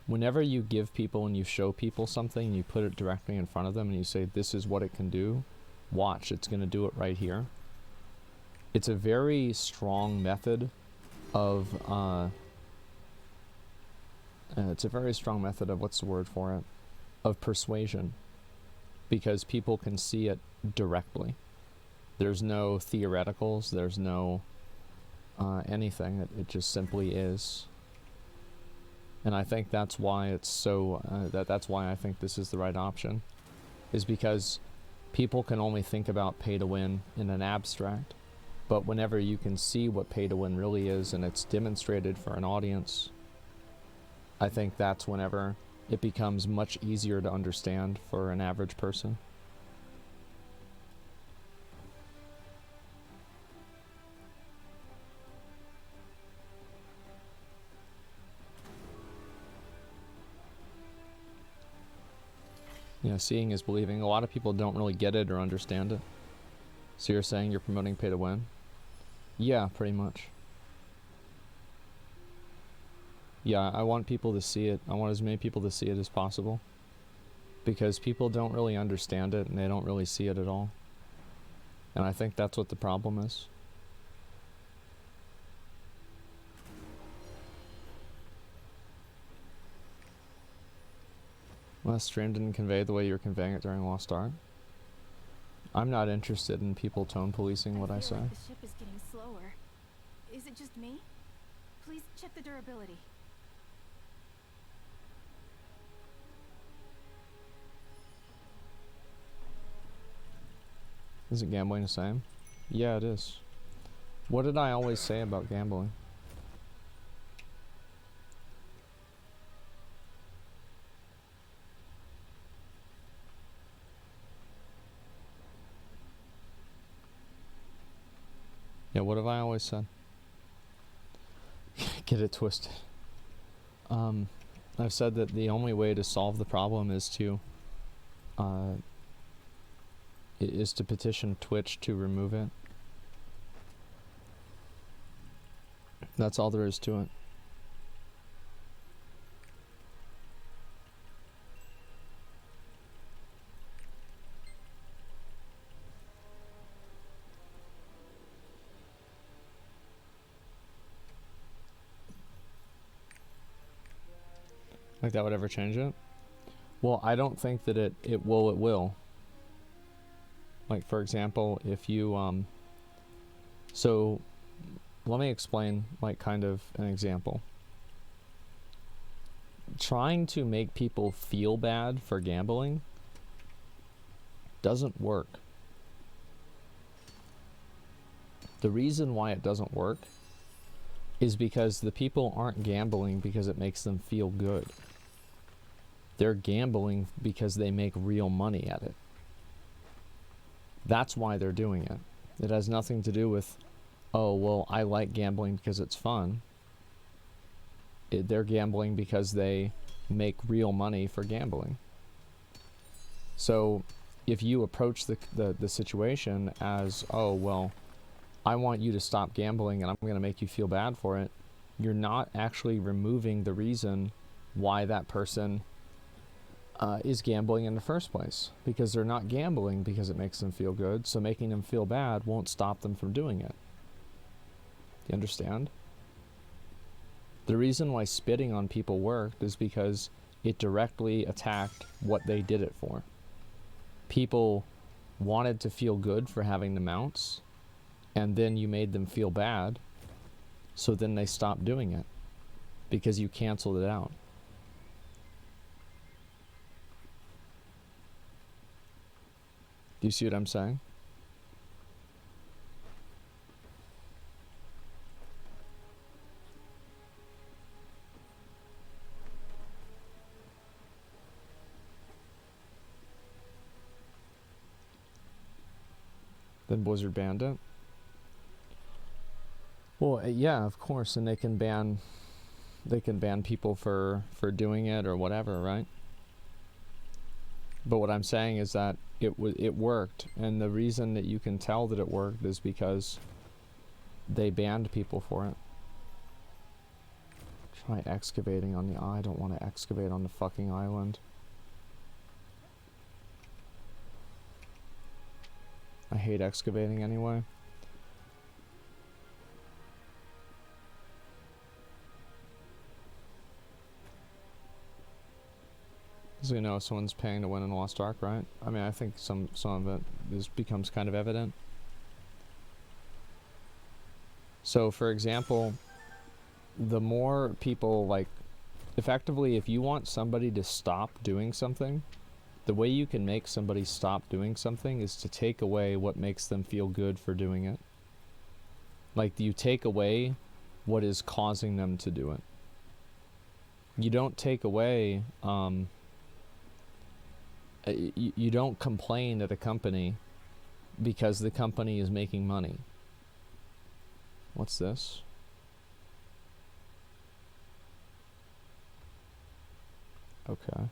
whenever you give people and you show people something, you put it directly in front of them and you say, this is what it can do, watch, it's going to do it right here. It's a very strong method of, what's the word for it? Of persuasion. Because people can see it directly. There's no theoreticals, there's no anything, it just simply is. And I think that's why it's so, that's why I think this is the right option, is because people can only think about pay to win in an abstract, but whenever you can see what pay to win really is and it's demonstrated for an audience, I think that's whenever it becomes much easier to understand for an average person. You know, seeing is believing. A lot of people don't really get it or understand it. So you're saying you're promoting pay to win? Yeah, pretty much. Yeah, I want people to see it. I want as many people to see it as possible. Because people don't really understand it and they don't really see it at all. And I think that's what the problem is. Well, stream didn't convey the way you were conveying it during Lost Ark. I'm not interested in people tone policing what I say. Like the ship is getting slower. Is it just me? Please check the durability. Isn't gambling the same? Yeah, it is. What did I always say about gambling? Yeah, what have I always said? Get it twisted. I've said that the only way to solve the problem is to petition Twitch to remove it. That's all there is to it. Like that would ever change it? Well, I don't think that it will. Like, for example, if you, so let me explain, like, kind of an example. Trying to make people feel bad for gambling doesn't work. The reason why it doesn't work is because the people aren't gambling because it makes them feel good. They're gambling because they make real money at it. That's why they're doing it. It has nothing to do with, oh, well, I like gambling because it's fun. They're gambling because they make real money for gambling. So if you approach the situation as, oh, well, I want you to stop gambling and I'm going to make you feel bad for it, you're not actually removing the reason why that person is gambling in the first place, because they're not gambling because it makes them feel good, so making them feel bad won't stop them from doing it. You understand? The reason why spitting on people worked is because it directly attacked what they did it for. people wanted to feel good for having the mounts, and then you made them feel bad, so then they stopped doing it because you canceled it out. Do you see what I'm saying? Then Blizzard banned it. Well, yeah, of course, and they can ban people for doing it or whatever, right? But what I'm saying is that it worked, and the reason that you can tell that it worked is because they banned people for it. Try excavating on the I don't want to excavate on the fucking island. I hate excavating anyway. So you know someone's paying to win in Lost Ark, right? I mean, I think some of it becomes kind of evident. So, for example, the more people, like, effectively, if you want somebody to stop doing something, the way you can make somebody stop doing something is to take away what makes them feel good for doing it. Like, you take away what is causing them to do it. You don't take away, you don't complain at a company because the company is making money. What's this? Okay.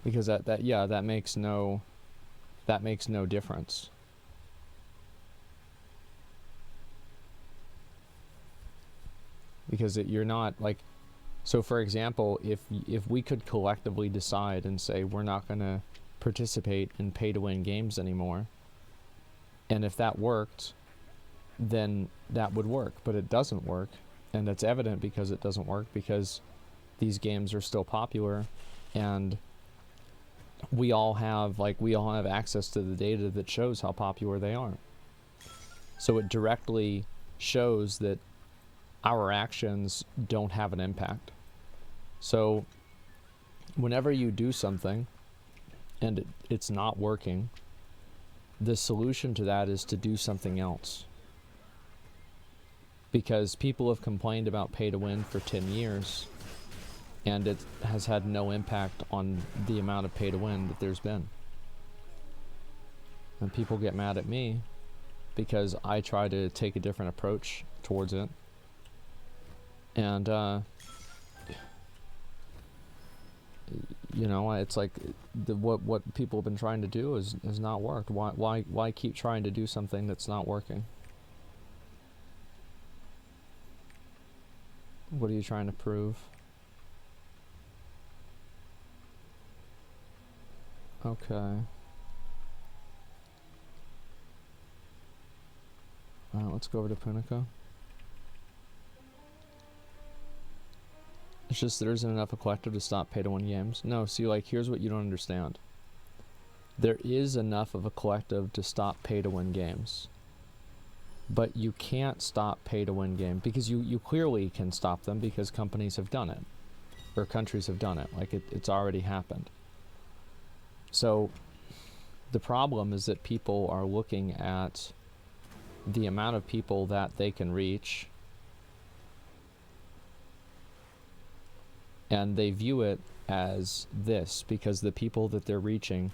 Because that makes no difference. Because you're not like, so for example, if we could collectively decide and say we're not going to participate in pay-to-win games anymore, and if that worked, then that would work. But it doesn't work, and it's evident because it doesn't work, because these games are still popular, and we all have access to the data that shows how popular they are. So it directly shows that our actions don't have an impact. So whenever you do something and it's not working, the solution to that is to do something else. Because people have complained about pay to win for 10 years, and it has had no impact on the amount of pay to win that there's been. And people get mad at me because I try to take a different approach towards it. And you know, it's like what people have been trying to do has not worked. Why keep trying to do something that's not working? What are you trying to prove? Okay. Alright, let's go over to Punica. It's just there isn't enough a collective to stop pay-to-win games. No, see, like, here's what you don't understand. There is enough of a collective to stop pay-to-win games. But you can't stop pay-to-win games, because you clearly can stop them because companies have done it. Or countries have done it. Like, it's already happened. So, the problem is that people are looking at the amount of people that they can reach, and they view it as this, because the people that they're reaching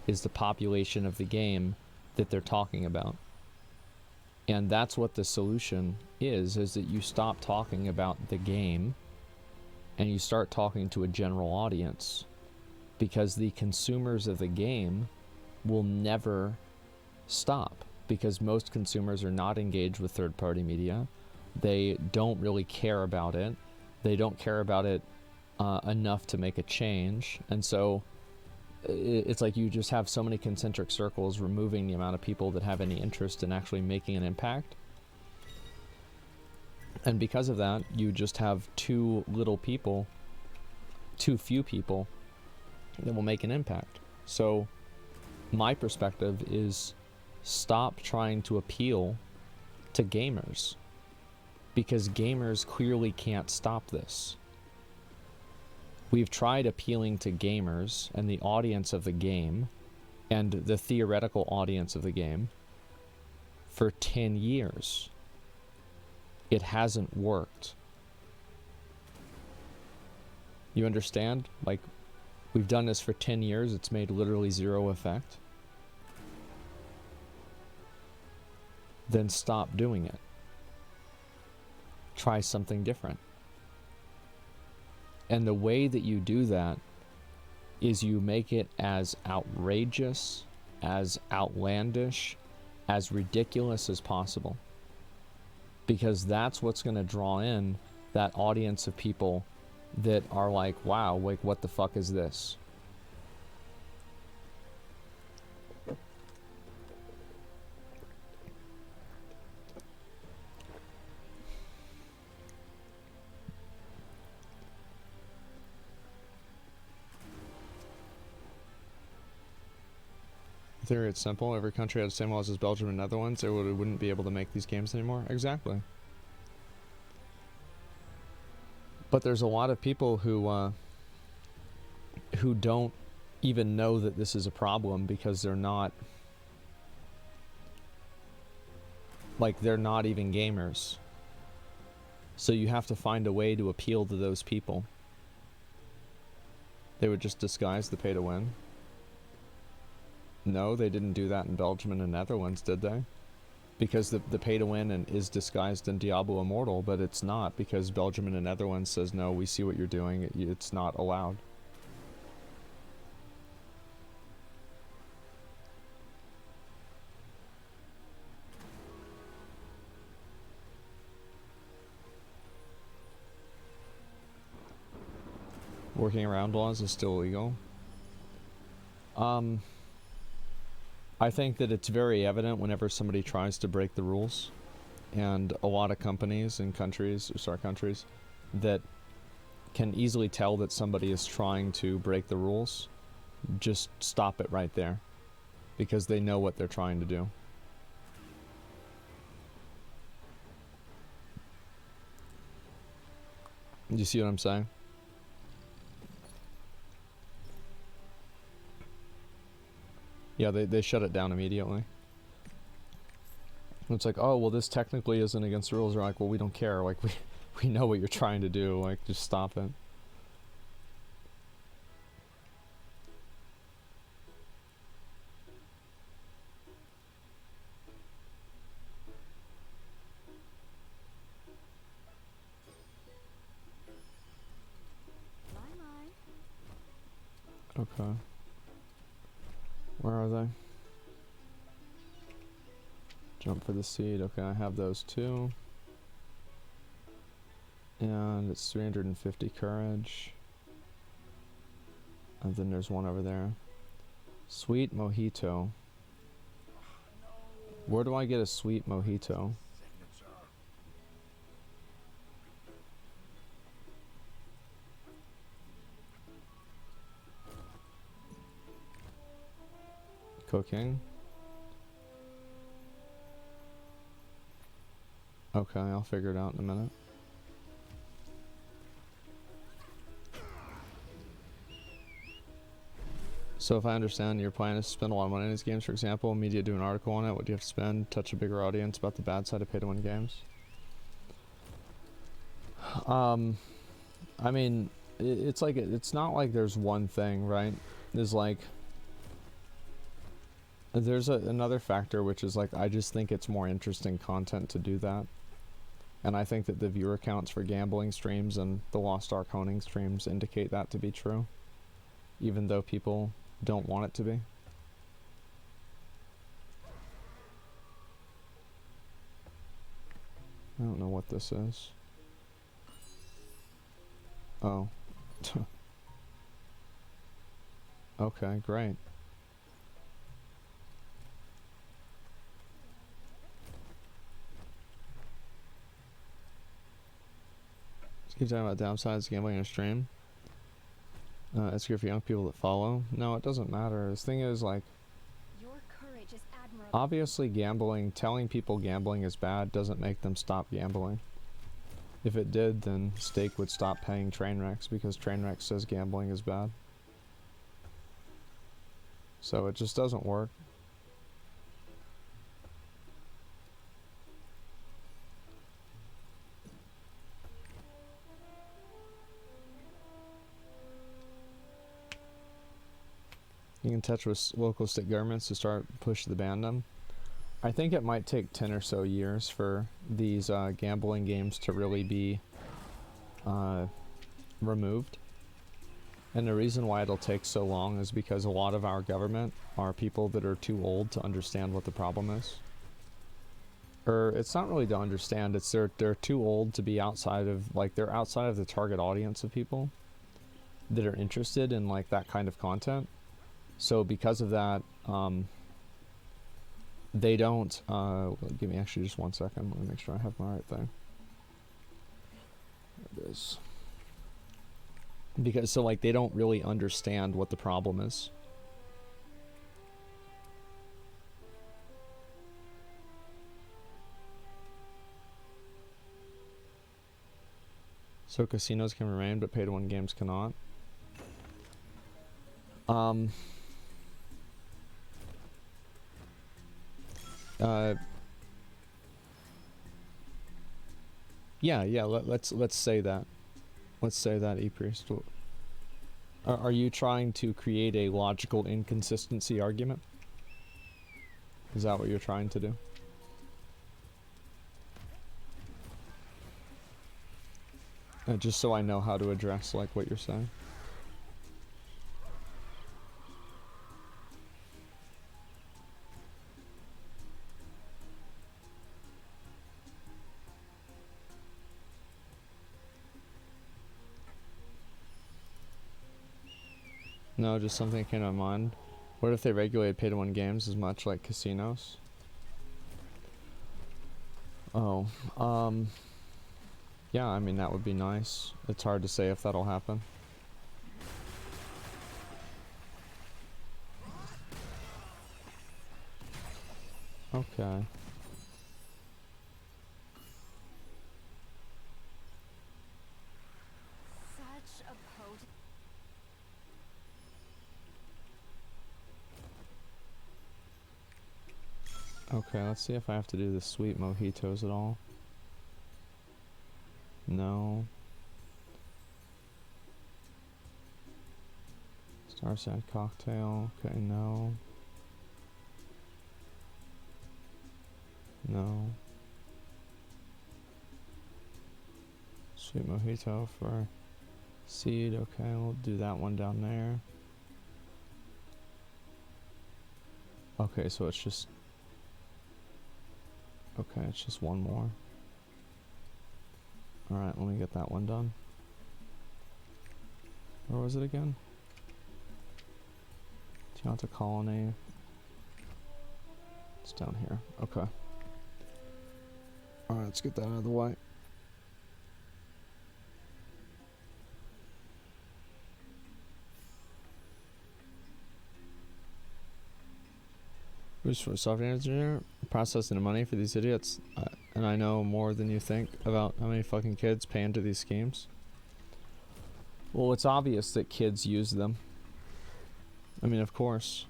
is the population of the game that they're talking about. And that's what the solution is that you stop talking about the game and you start talking to a general audience. Because the consumers of the game will never stop, because most consumers are not engaged with third-party media. They don't really care about it. They don't care about it enough to make a change. And so it's like you just have so many concentric circles, removing the amount of people that have any interest in actually making an impact. And because of that, you just have too few people that will make an impact. So my perspective is stop trying to appeal to gamers, because gamers clearly can't stop this. We've tried appealing to gamers and the audience of the game and the theoretical audience of the game for 10 years. It hasn't worked. You understand? Like, we've done this for 10 years, it's made literally zero effect. Then stop doing it. Try something different. And the way that you do that is you make it as outrageous, as outlandish, as ridiculous as possible. Because that's what's going to draw in that audience of people that are like, wow, like, what the fuck is this? In theory, it's simple. Every country had the same laws as Belgium and Netherlands. They wouldn't be able to make these games anymore. Exactly. But there's a lot of people who don't even know that this is a problem because they're not, like, they're not even gamers. So you have to find a way to appeal to those people. They would just disguise the pay to win. No, they didn't do that in Belgium and the Netherlands, did they? Because the pay to win is disguised in Diablo Immortal, but it's not, because Belgium and the Netherlands says, no, we see what you're doing, it's not allowed. Working around laws is still illegal. I think that it's very evident whenever somebody tries to break the rules, and a lot of companies and countries that can easily tell that somebody is trying to break the rules, just stop it right there, because they know what they're trying to do. You see what I'm saying? Yeah, they shut it down immediately. It's like, oh, well, this technically isn't against the rules. They're like, well, we don't care. Like, we know what you're trying to do. Like, just stop it. Okay. Where are they? Jump for the seed. Okay, I have those two. And it's 350 courage. And then there's one over there. Sweet mojito. Where do I get a sweet mojito? Cooking. Okay, I'll figure it out in a minute. So if I understand, your plan is to spend a lot of money in these games, for example, media do an article on it, what do you have to spend, touch a bigger audience about the bad side of pay-to-win games? I mean, it's like, it's not like there's one thing, right? There's like, there's another factor, which is like, I just think it's more interesting content to do that. And I think that the viewer counts for gambling streams and the Lost Ark honing streams indicate that to be true, even though people don't want it to be. I don't know what this is. Oh. Okay, great. Keep talking about downsides of gambling in a stream. It's good for young people that follow. No, it doesn't matter. The thing is, like, Your courage is admirable. obviously gambling, telling people gambling is bad doesn't make them stop gambling. If it did, then Stake would stop paying Trainwrecks because Trainwreck says gambling is bad. So it just doesn't work. You can touch with local state governments to start push the ban them. I think it might take 10 or so years for these gambling games to really be removed. And the reason why it'll take so long is because a lot of our government are people that are too old to understand what the problem is. Or it's not really to understand, it's they're too old to be outside of, like, they're outside of the target audience of people that are interested in, like, that kind of content. So because of that, they don't, give me actually just 1 second, let me make sure I have my right thing. There it is. Because, so, like, they don't really understand what the problem is. So casinos can remain, but pay-to-win games cannot. Yeah, let's say that. Let's say that, E-Priest. Are you trying to create a logical inconsistency argument? Is that what you're trying to do? Just so I know how to address, like, what you're saying. No, just something that came to my mind. What if they regulated pay-to-win games as much like casinos? Oh, yeah, I mean, that would be nice. It's hard to say if that'll happen. Okay. Such a potent. Okay, let's see if I have to do the sweet mojitos at all. No. Star Sand cocktail. Okay, no. No. Sweet mojito for seed. Okay, we'll do that one down there. Okay, so it's just... Okay, it's just one more. Alright, let me get that one done. Where was it again? Tianta Colony. It's down here. Okay. Alright, let's get that out of the way. Who's for a software engineer? Processing the money for these idiots. And I know more than you think about how many fucking kids pay into these schemes. Well, it's obvious that kids use them. I mean, of course.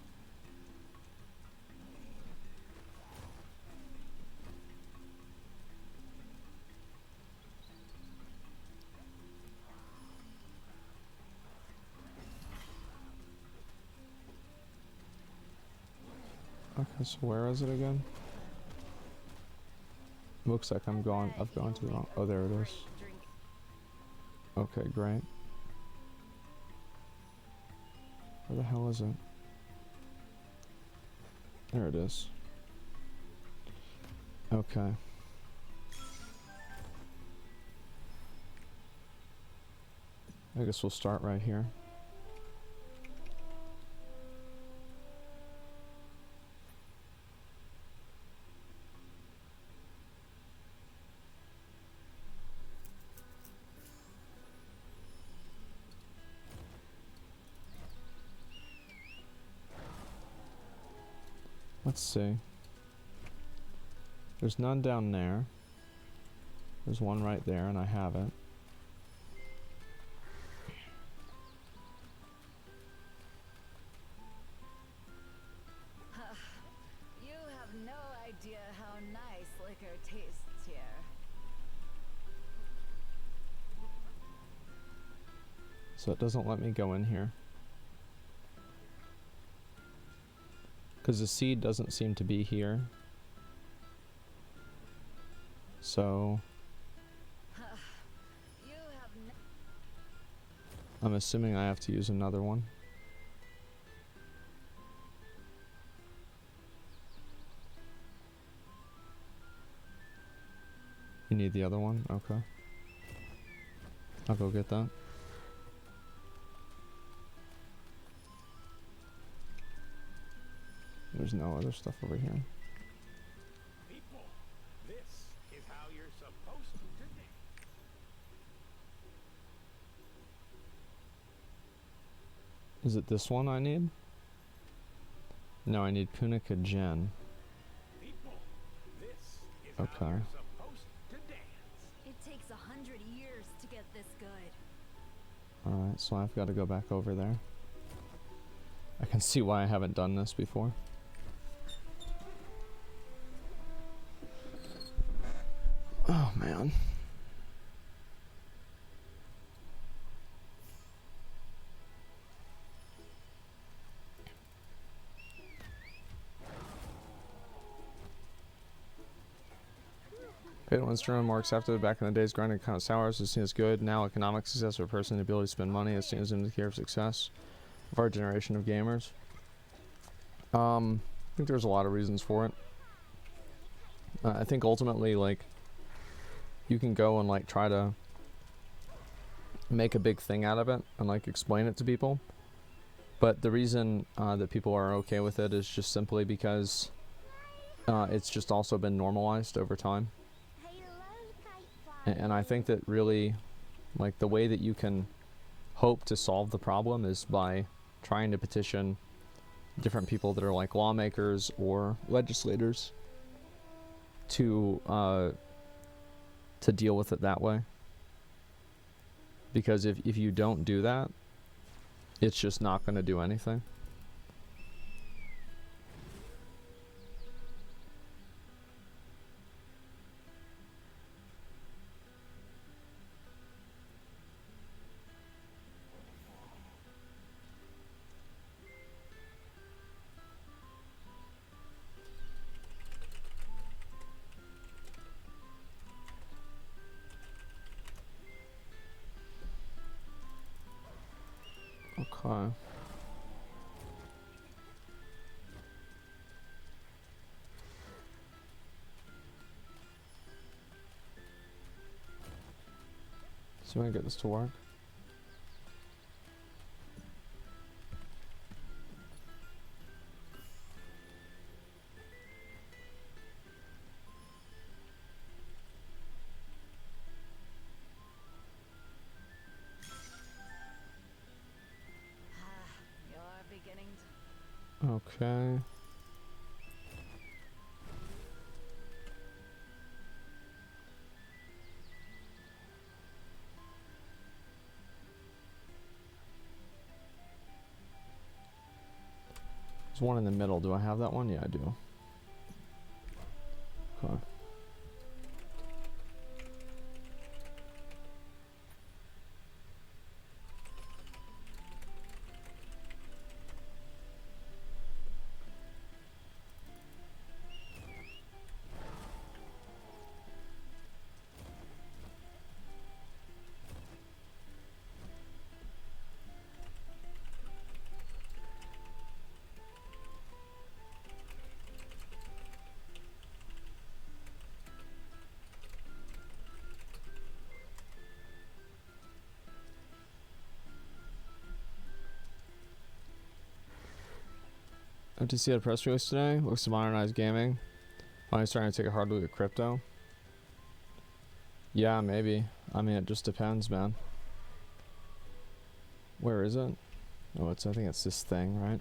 Okay, so where is it again? Looks like I've gone to the wrong... Oh, there it is. Okay, great. Where the hell is it? There it is. Okay. I guess we'll start right here. Let's see. There's none down there. There's one right there, and I have it. You have no idea how nice liquor tastes here. So it doesn't let me go in here. Because the seed doesn't seem to be here. So You have I'm assuming I have to use another one. You need the other one? Okay. I'll go get that. There's no other stuff over here. People, this is how you're supposed to dance. Is it this one I need? No, I need Punica Gen. People, this is Okay. how you're supposed to dance. It takes 100 years to get this good. Alright, so I've got to go back over there. I can see why I haven't done this before. Oh man. Paid one's turn, more accepted. Back in the days, grinding kind of sours is seen as good. Now, economic success for a person, the ability to spend money is seen as an indicator of success of our generation of gamers. I think there's a lot of reasons for it. I think ultimately, like, you can go and like try to make a big thing out of it and like explain it to people, but the reason that people are okay with it is just simply because it's just also been normalized over time. And I think that really, like, the way that you can hope to solve the problem is by trying to petition different people that are like lawmakers or legislators to deal with it that way. Because if you don't do that, it's just not going to do anything. Okay. So I'm gonna get this to work. You're beginning to... Okay. There's one in the middle. Do I have that one? Yeah, I do. Okay. FTC had a press release today. Looks to modernize gaming. Finally starting to take a hard look at crypto. Yeah, maybe. I mean, it just depends, man. Where is it? Oh, I think it's this thing, right?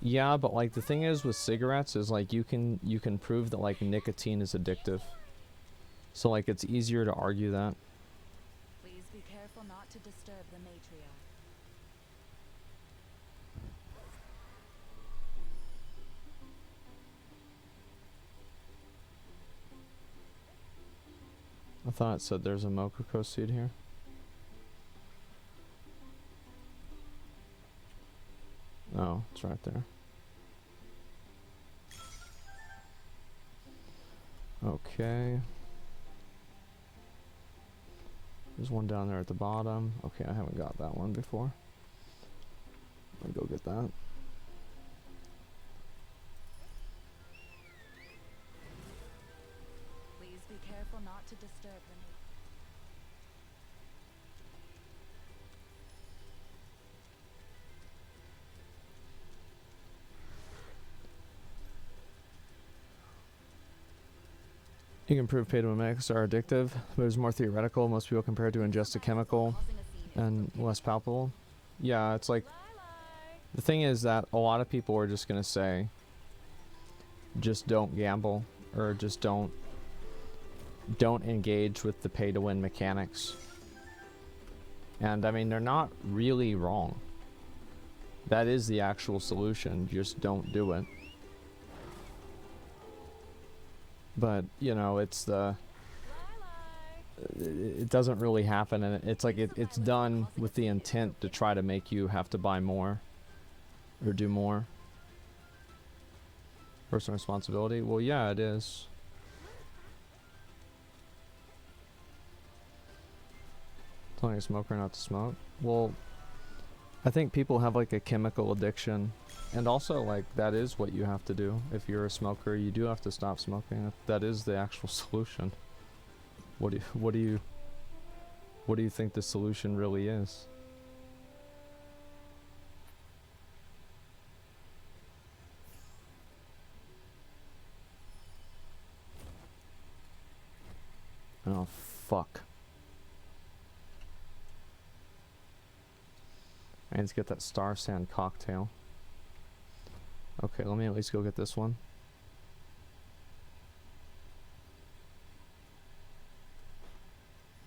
Yeah, but like the thing is with cigarettes is like you can prove that like nicotine is addictive. So like it's easier to argue that. Please be careful not to disturb the matriarch. I thought it said there's a Mokoko seed here. Oh, it's right there. Okay. There's one down there at the bottom. Okay, I haven't got that one before. I'll go get that. Please be careful not to disturb the matriarch. You can prove pay-to-mimics are addictive, but it's more theoretical. Most people compare it to ingest a chemical and less palpable. Yeah, it's like, the thing is that a lot of people are just gonna say, just don't gamble, or just don't engage with the pay-to-win mechanics. And I mean, they're not really wrong. That is the actual solution, just don't do it. But, you know, it's the... It doesn't really happen, and it's like it's done with the intent to try to make you have to buy more. Or do more. Personal responsibility? Well, yeah, it is. Telling a smoker not to smoke? Well, I think people have like a chemical addiction. And also, like, that is what you have to do. If you're a smoker, you do have to stop smoking. That is the actual solution. What do you think the solution really is? Oh, fuck. I need to get that Star Sand cocktail. Okay, let me at least go get this one.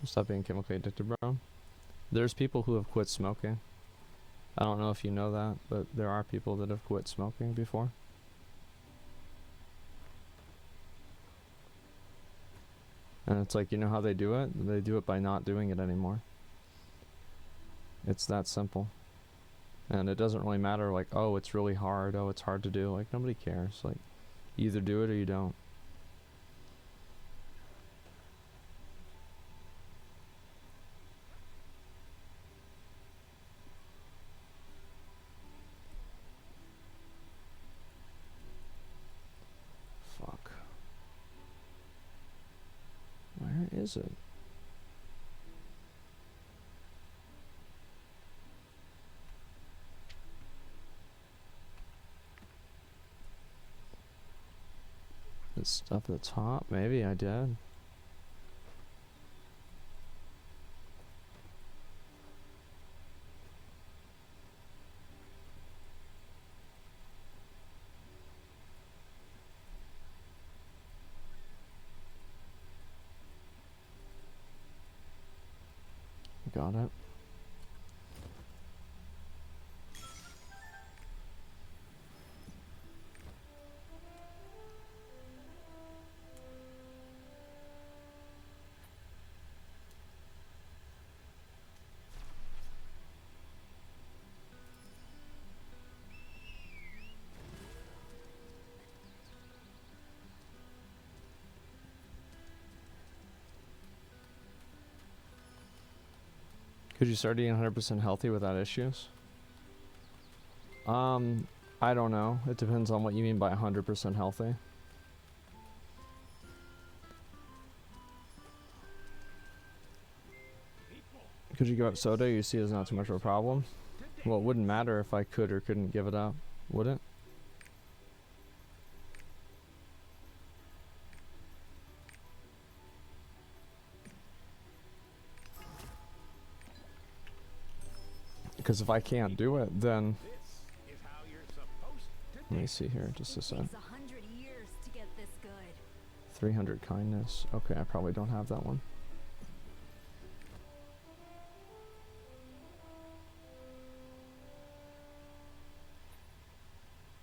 Stop being chemically addicted, bro. There's people who have quit smoking. I don't know if you know that, but there are people that have quit smoking before. And it's like, you know how they do it? They do it by not doing it anymore. It's that simple. And it doesn't really matter, like, oh, it's really hard, oh, it's hard to do. Like, nobody cares. Like, you either do it or you don't. Fuck. Where is it? This stuff at the top? Maybe I did. Got it. Could you start eating 100% healthy without issues? I don't know. It depends on what you mean by 100% healthy. Could you give up soda? You see it as not too much of a problem? Well, it wouldn't matter if I could or couldn't give it up, would it? Because if I can't do it, then Let me see here, just a sec. Takes 100 years to get this good. 300 kindness. Okay, I probably don't have that one.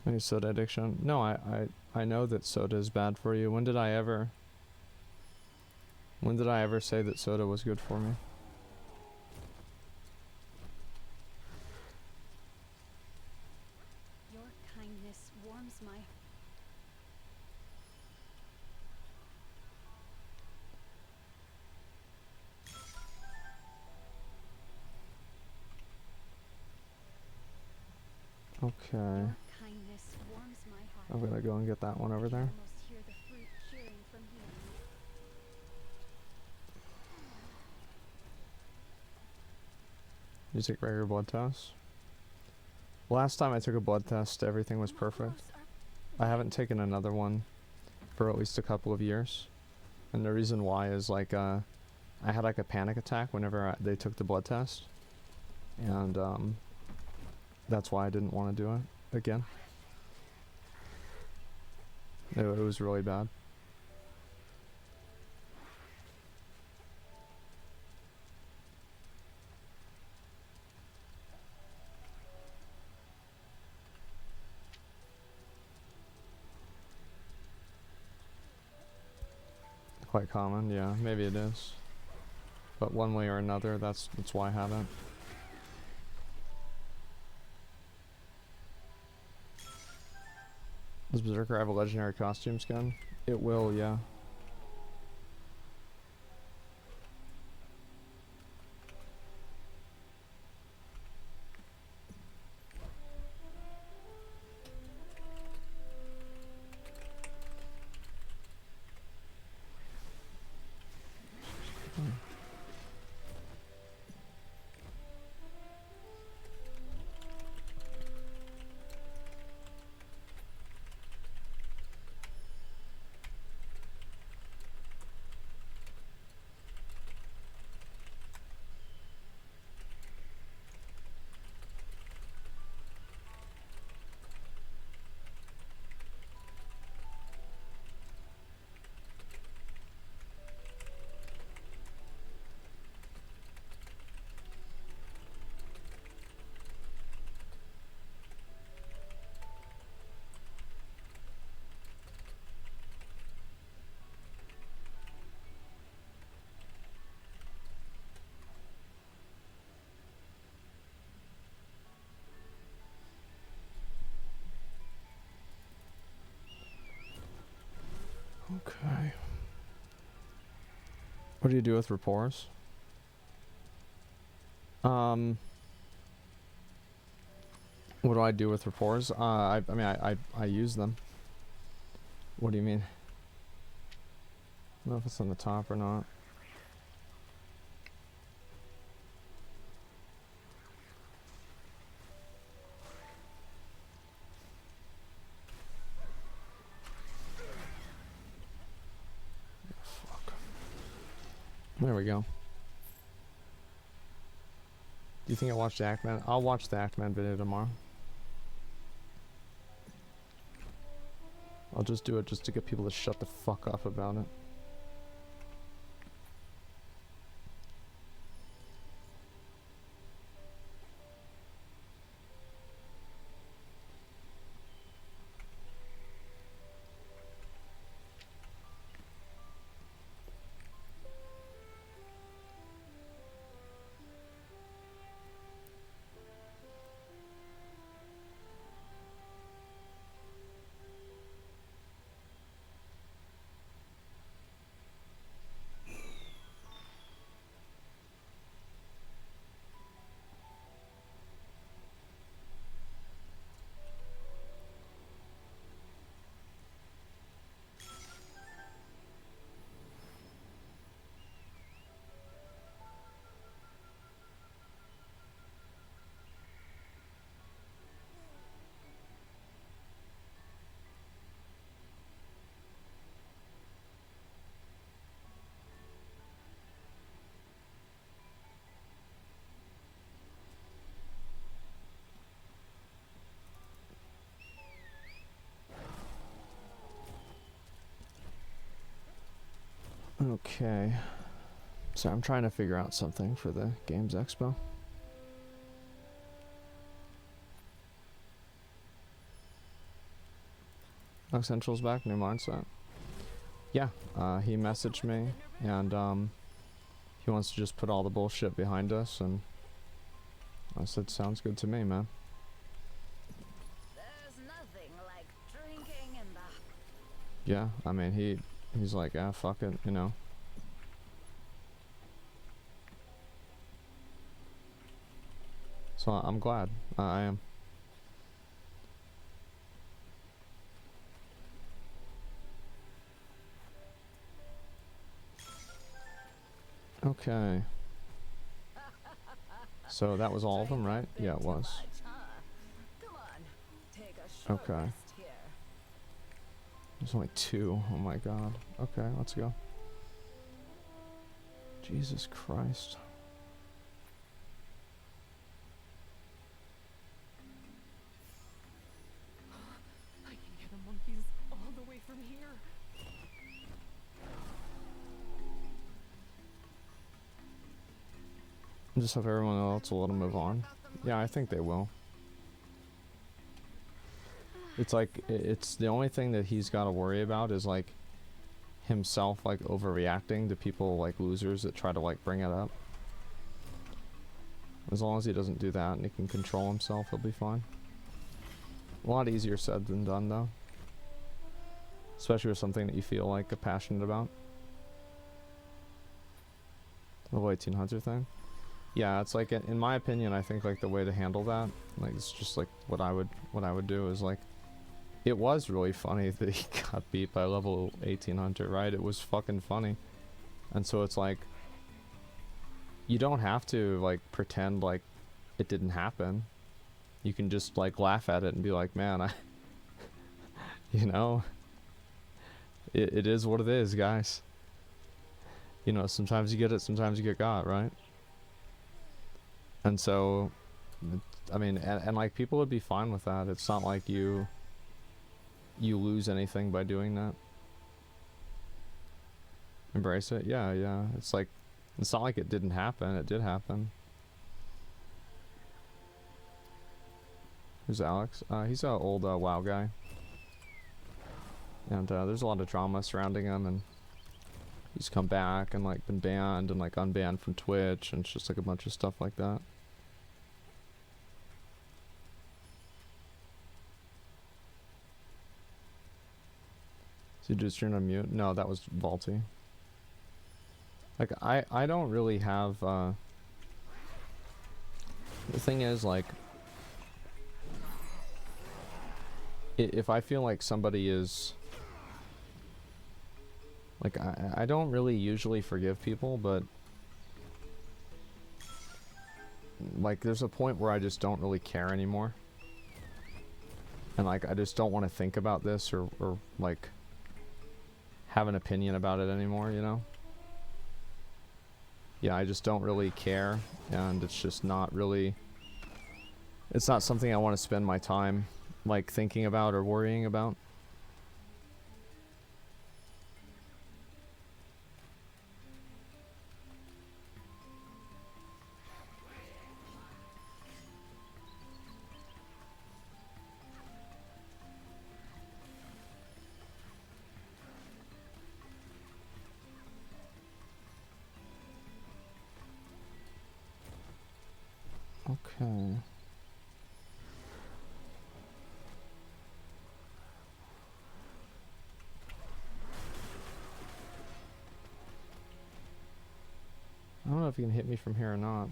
Any soda addiction? No, I know that soda is bad for you. When did I ever say that soda was good for me? Your kindness warms my Okay. Your kindness warms my heart. I'm gonna go and get that one over I can there. almost hear the fruit cheering from here. You take regular blood tests? Last time I took a blood test, everything was perfect. I haven't taken another one for at least a couple of years. And the reason why is like, I had like a panic attack whenever they took the blood test. And, that's why I didn't want to do it again. It was really bad. Quite common, yeah, maybe it is. But one way or another, that's why I haven't. Does Berserker have a legendary costume skin? It will, yeah. Okay. What do you do with rapports? What do I do with rapports? I mean, I use them. What do you mean? I don't know if it's on the top or not. Fuck. There we go. Do you think I watched the Ackman? I'll watch the Ackman video tomorrow. I'll just do it just to get people to shut the fuck up about it. Okay. So I'm trying to figure out something for the Games Expo. Knock Central's back, new mindset. Yeah, he messaged me, and he wants to just put all the bullshit behind us, and I said, sounds good to me, man. There's nothing like drinking in the... Yeah, I mean, he's like, ah, fuck it, you know. So I'm glad. I am. Okay. So that was all of them, right? Yeah, it was. Come on, take a short Okay. rest here. There's only 2. Oh my god. Okay, let's go. Jesus Christ. I can hear the monkeys all the way from here. Just hope everyone else will let him move on. Yeah, I think they will. It's like, it's the only thing that he's got to worry about is like himself like overreacting to people like losers that try to like bring it up. As long as he doesn't do that and he can control himself, he'll be fine. A lot easier said than done though. Especially with something that you feel like passionate about. The whole 1800 thing. Yeah, it's like, in my opinion, I think like the way to handle that, like it's just like what I would do is like, it was really funny that he got beat by level 1800, right? It was fucking funny. And so it's like, you don't have to like pretend like it didn't happen. You can just like laugh at it and be like, man, you know, it is what it is, guys. You know, sometimes you get it, sometimes you get got, right? And so, I mean, and like people would be fine with that. It's not like you lose anything by doing that. Embrace it. Yeah, yeah. It's like, it's not like it didn't happen. It did happen. Who's Alex? He's an old WoW guy. And there's a lot of drama surrounding him, and he's come back and like been banned and like unbanned from Twitch, and it's just like a bunch of stuff like that. So you just turned on mute? No, that was Vaulty. Like I don't really have the thing is like, if I feel like somebody is like, I don't really usually forgive people, but like there's a point where I just don't really care anymore. And like I just don't want to think about this or like have an opinion about it anymore, you know? Yeah, I just don't really care, and it's just not really, it's not something I want to spend my time like thinking about or worrying about. Okay. I don't know if you can hit me from here or not.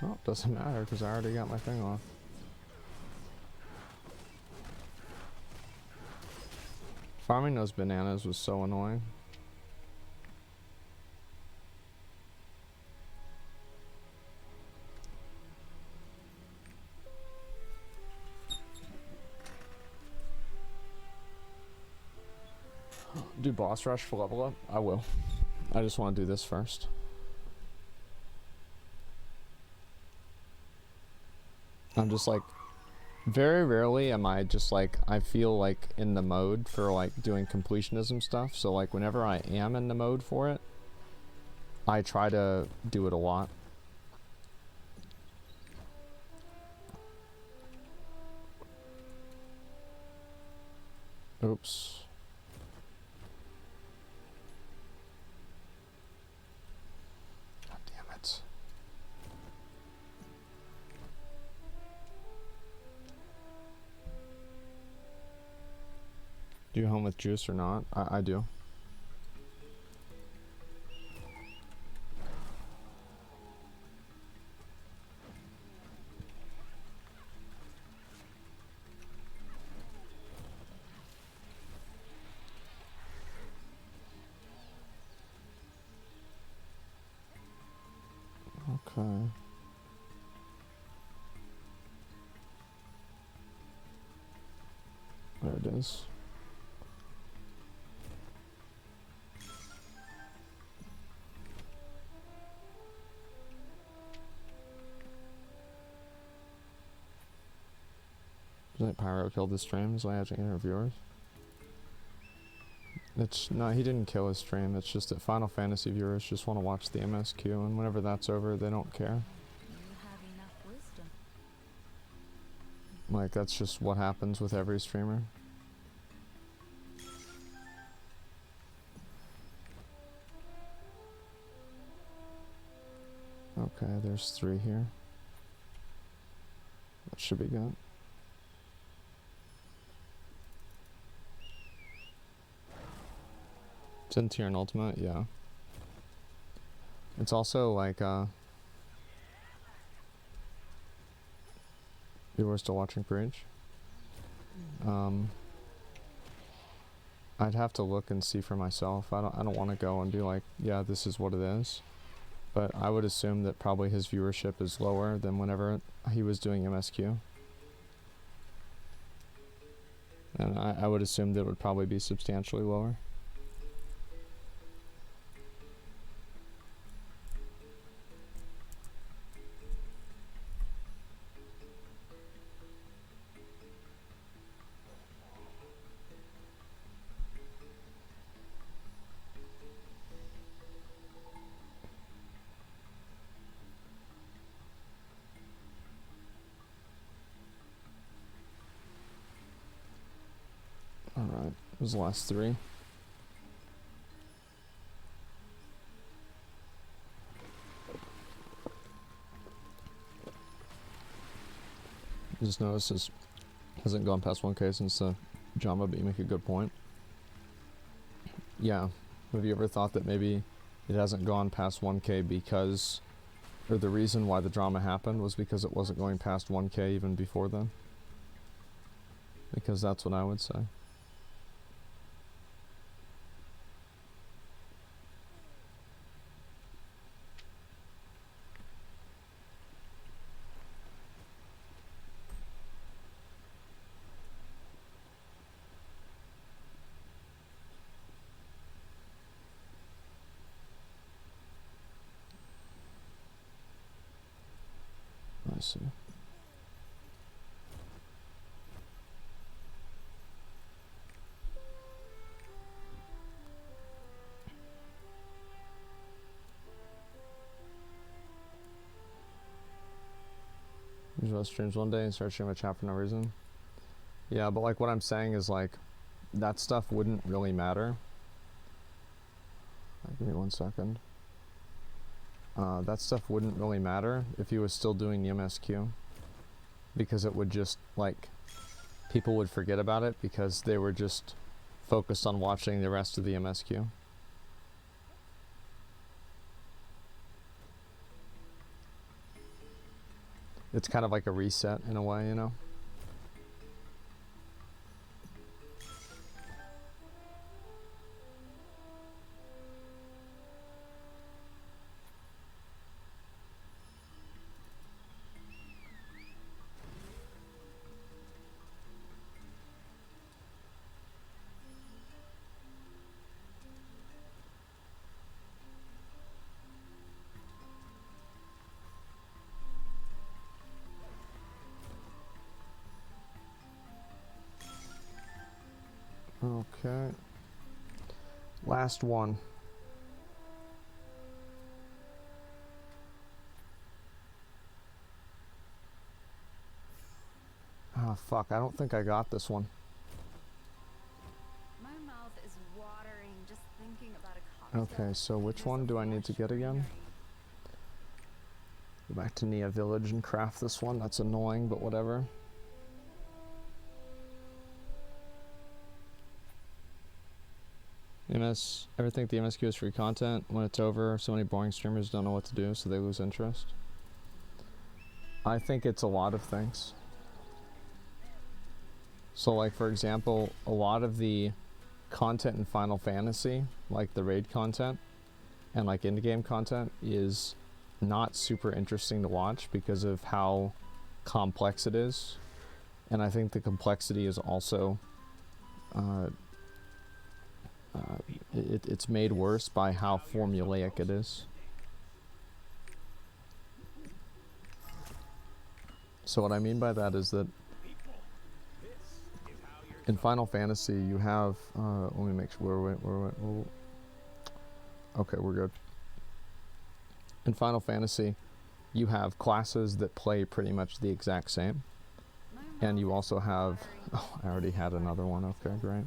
Oh, it doesn't matter because I already got my thing off. Farming those bananas was so annoying. Do boss rush for level up? I will. I just want to do this first. I'm just like very rarely am I just like, I feel like in the mode for like doing completionism stuff. So like whenever I am in the mode for it, I try to do it a lot. Oops. God damn it. Do you home with juice or not? I do. Okay. There it is. Like Pyro killed the stream, is why I have to interviewers. It's no, he didn't kill his stream. It's just that Final Fantasy viewers just want to watch the MSQ, and whenever that's over, they don't care. You have enough wisdom. Like that's just what happens with every streamer. Okay, there's 3 here. That should be good. It's in tier and ultimate, yeah. It's also like people are still watching Preach. I'd have to look and see for myself. I don't want to go and be like, yeah, this is what it is. But I would assume that probably his viewership is lower than whenever he was doing MSQ. And I would assume that it would probably be substantially lower. Alright, those last 3. Just noticed this hasn't gone past 1K since Jamba, but you make a good point. Yeah, have you ever thought that maybe it hasn't gone past 1K because, or the reason why the drama happened was because it wasn't going past 1K even before then? Because that's what I would say. I see. Use those streams one day and start sharing my chat for no reason. Yeah, but like what I'm saying is like that stuff wouldn't really matter. Give me 1 second. That stuff wouldn't really matter if he was still doing the MSQ, because it would just like people would forget about it because they were just focused on watching the rest of the MSQ. It's kind of like a reset in a way, you know? Okay. Last one. Oh, fuck. I don't think I got this one. My mouth is watering just thinking about a cocktail. Okay, so which one do I need to get again? Go back to Nia Village and craft this one. That's annoying, but whatever. Everything at the MSQ is free content. When it's over, so many boring streamers don't know what to do, so they lose interest. I think it's a lot of things. So, like, for example, a lot of the content in Final Fantasy, like the raid content and like in-game content, is not super interesting to watch because of how complex it is. And I think the complexity is also it's made worse by how formulaic it is. So what I mean by that is that in Final Fantasy you have let me make sure okay, we're good. In Final Fantasy you have classes that play pretty much the exact same, and you also have I already had another one. Okay, great.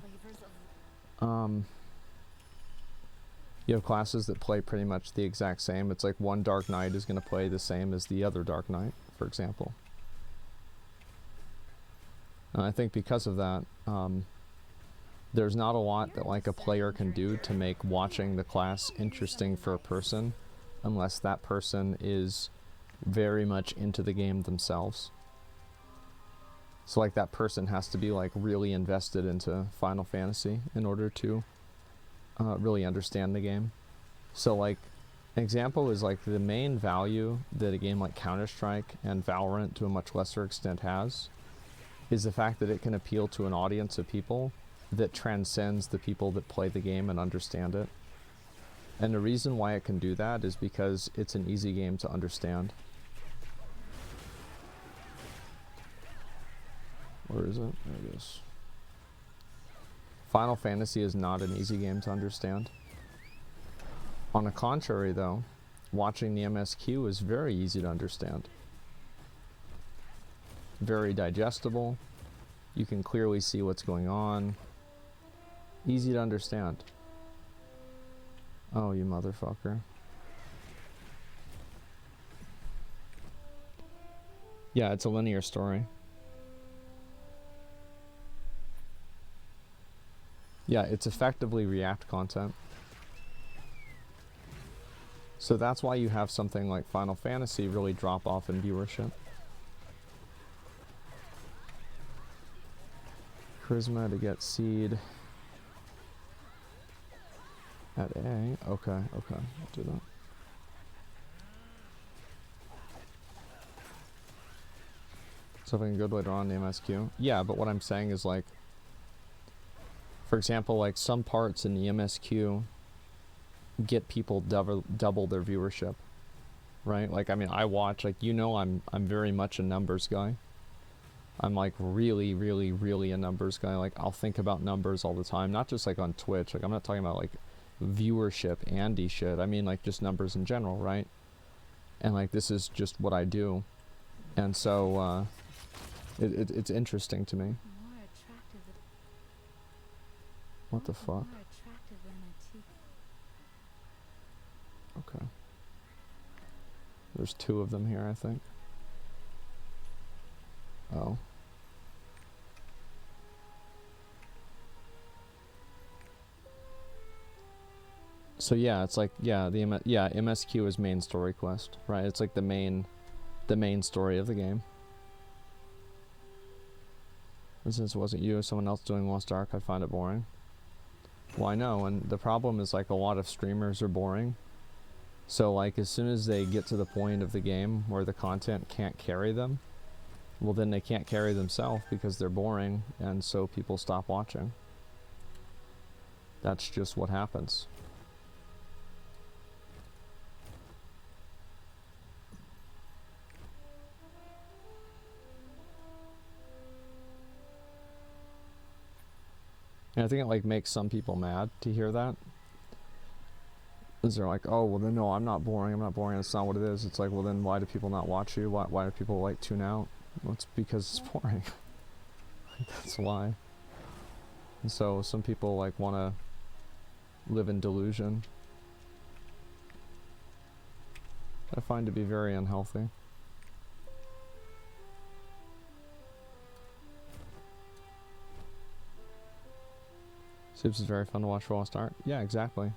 You have classes that play pretty much the exact same. It's like one Dark Knight is going to play the same as the other Dark Knight, for example. And I think because of that, there's not a lot that like a player can do to make watching the class interesting for a person, unless that person is very much into the game themselves. So like that person has to be like really invested into Final Fantasy in order to really understand the game. So like an example is like the main value that a game like Counter-Strike and Valorant to a much lesser extent has is the fact that it can appeal to an audience of people that transcends the people that play the game and understand it. And the reason why it can do that is because it's an easy game to understand. Where is it? There it is. Final Fantasy is not an easy game to understand. On the contrary, though, watching the MSQ is very easy to understand. Very digestible. You can clearly see what's going on. Easy to understand. Oh, you motherfucker. Yeah, it's a linear story. Yeah, it's effectively React content. So that's why you have something like Final Fantasy really drop off in viewership. Charisma to get seed at A. Okay, okay, I'll do that. Something good later on in the MSQ. Yeah, but what I'm saying is like, for example, like some parts in the MSQ get people double their viewership, right? Like, I mean, I watch, like, you know, I'm very much a numbers guy. I'm like really, really, really a numbers guy. Like, I'll think about numbers all the time, not just like on Twitch. Like, I'm not talking about like viewership, Andy shit. I mean, like, just numbers in general, right? And like, this is just what I do, and so it's interesting to me. What the fuck? Okay. There's two of them here, I think. Oh. So yeah, it's like, yeah, MSQ is main story quest, right? It's like the main story of the game. And since it wasn't you, someone else doing Lost Ark, I'd find it boring. Well, I know, and the problem is like a lot of streamers are boring. So like as soon as they get to the point of the game where the content can't carry them, well then they can't carry themselves because they're boring, and so people stop watching. That's just what happens. And I think it like makes some people mad to hear that. Because they're like, oh, well then no, I'm not boring, that's not what it is. It's like, well then why do people not watch you? Why do people like tune out? Well, it's because it's boring. That's why. And so some people like want to live in delusion. I find to be very unhealthy. Stoops is very fun to watch for Lost Ark. Yeah, exactly.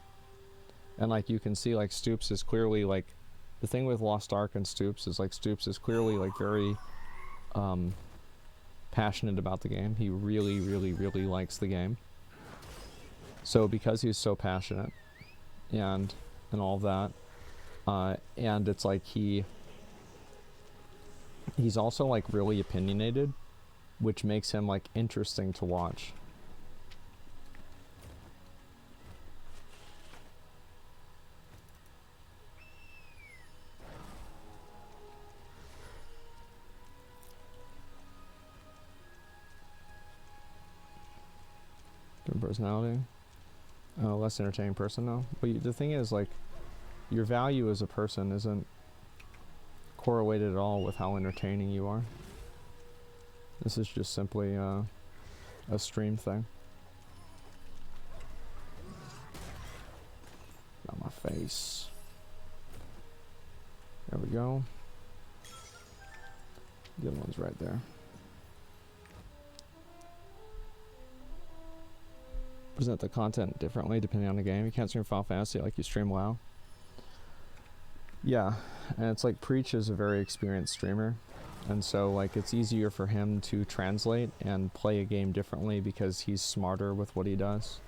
And like you can see, like Stoops is clearly like the thing with Lost Ark and Stoops is like Stoops is clearly like very passionate about the game. He really, really, really likes the game. So because he's so passionate and all of that, and it's like he's also like really opinionated, which makes him like interesting to watch. Different personality. Less entertaining person though. But the thing is, like, your value as a person isn't correlated at all with how entertaining you are. This is just simply a stream thing. Got my face. There we go. The other one's right there. Present the content differently depending on the game. You can't stream Final Fantasy like you stream WoW. Yeah, and it's like Preach is a very experienced streamer, and so like it's easier for him to translate and play a game differently because he's smarter with what he does.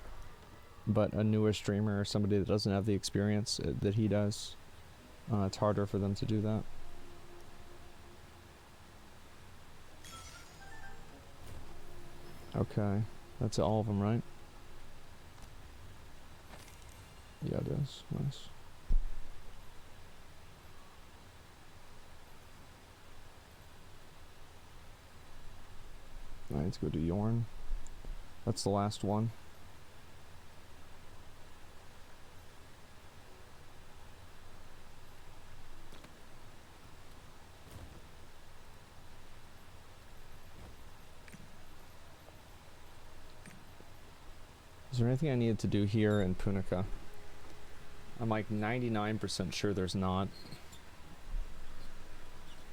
But a newer streamer or somebody that doesn't have the experience that he does, it's harder for them to do that. Okay, that's all of them, right? Yeah, it is. Nice. Alright, let's go to Yorn. That's the last one. Is there anything I needed to do here in Punica? I'm like 99% sure there's not.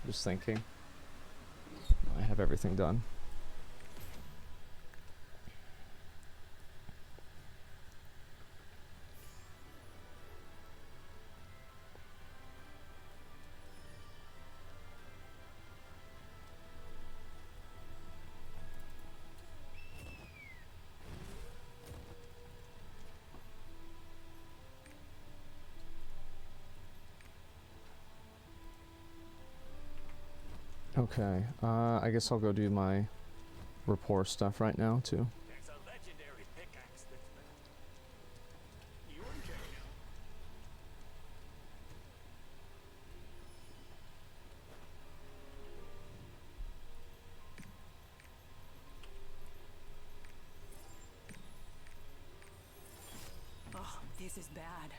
Just thinking. I have everything done. Okay, I guess I'll go do my rapport stuff right now too. There's a legendary pickaxe that's been... Your turn. Oh, this is bad.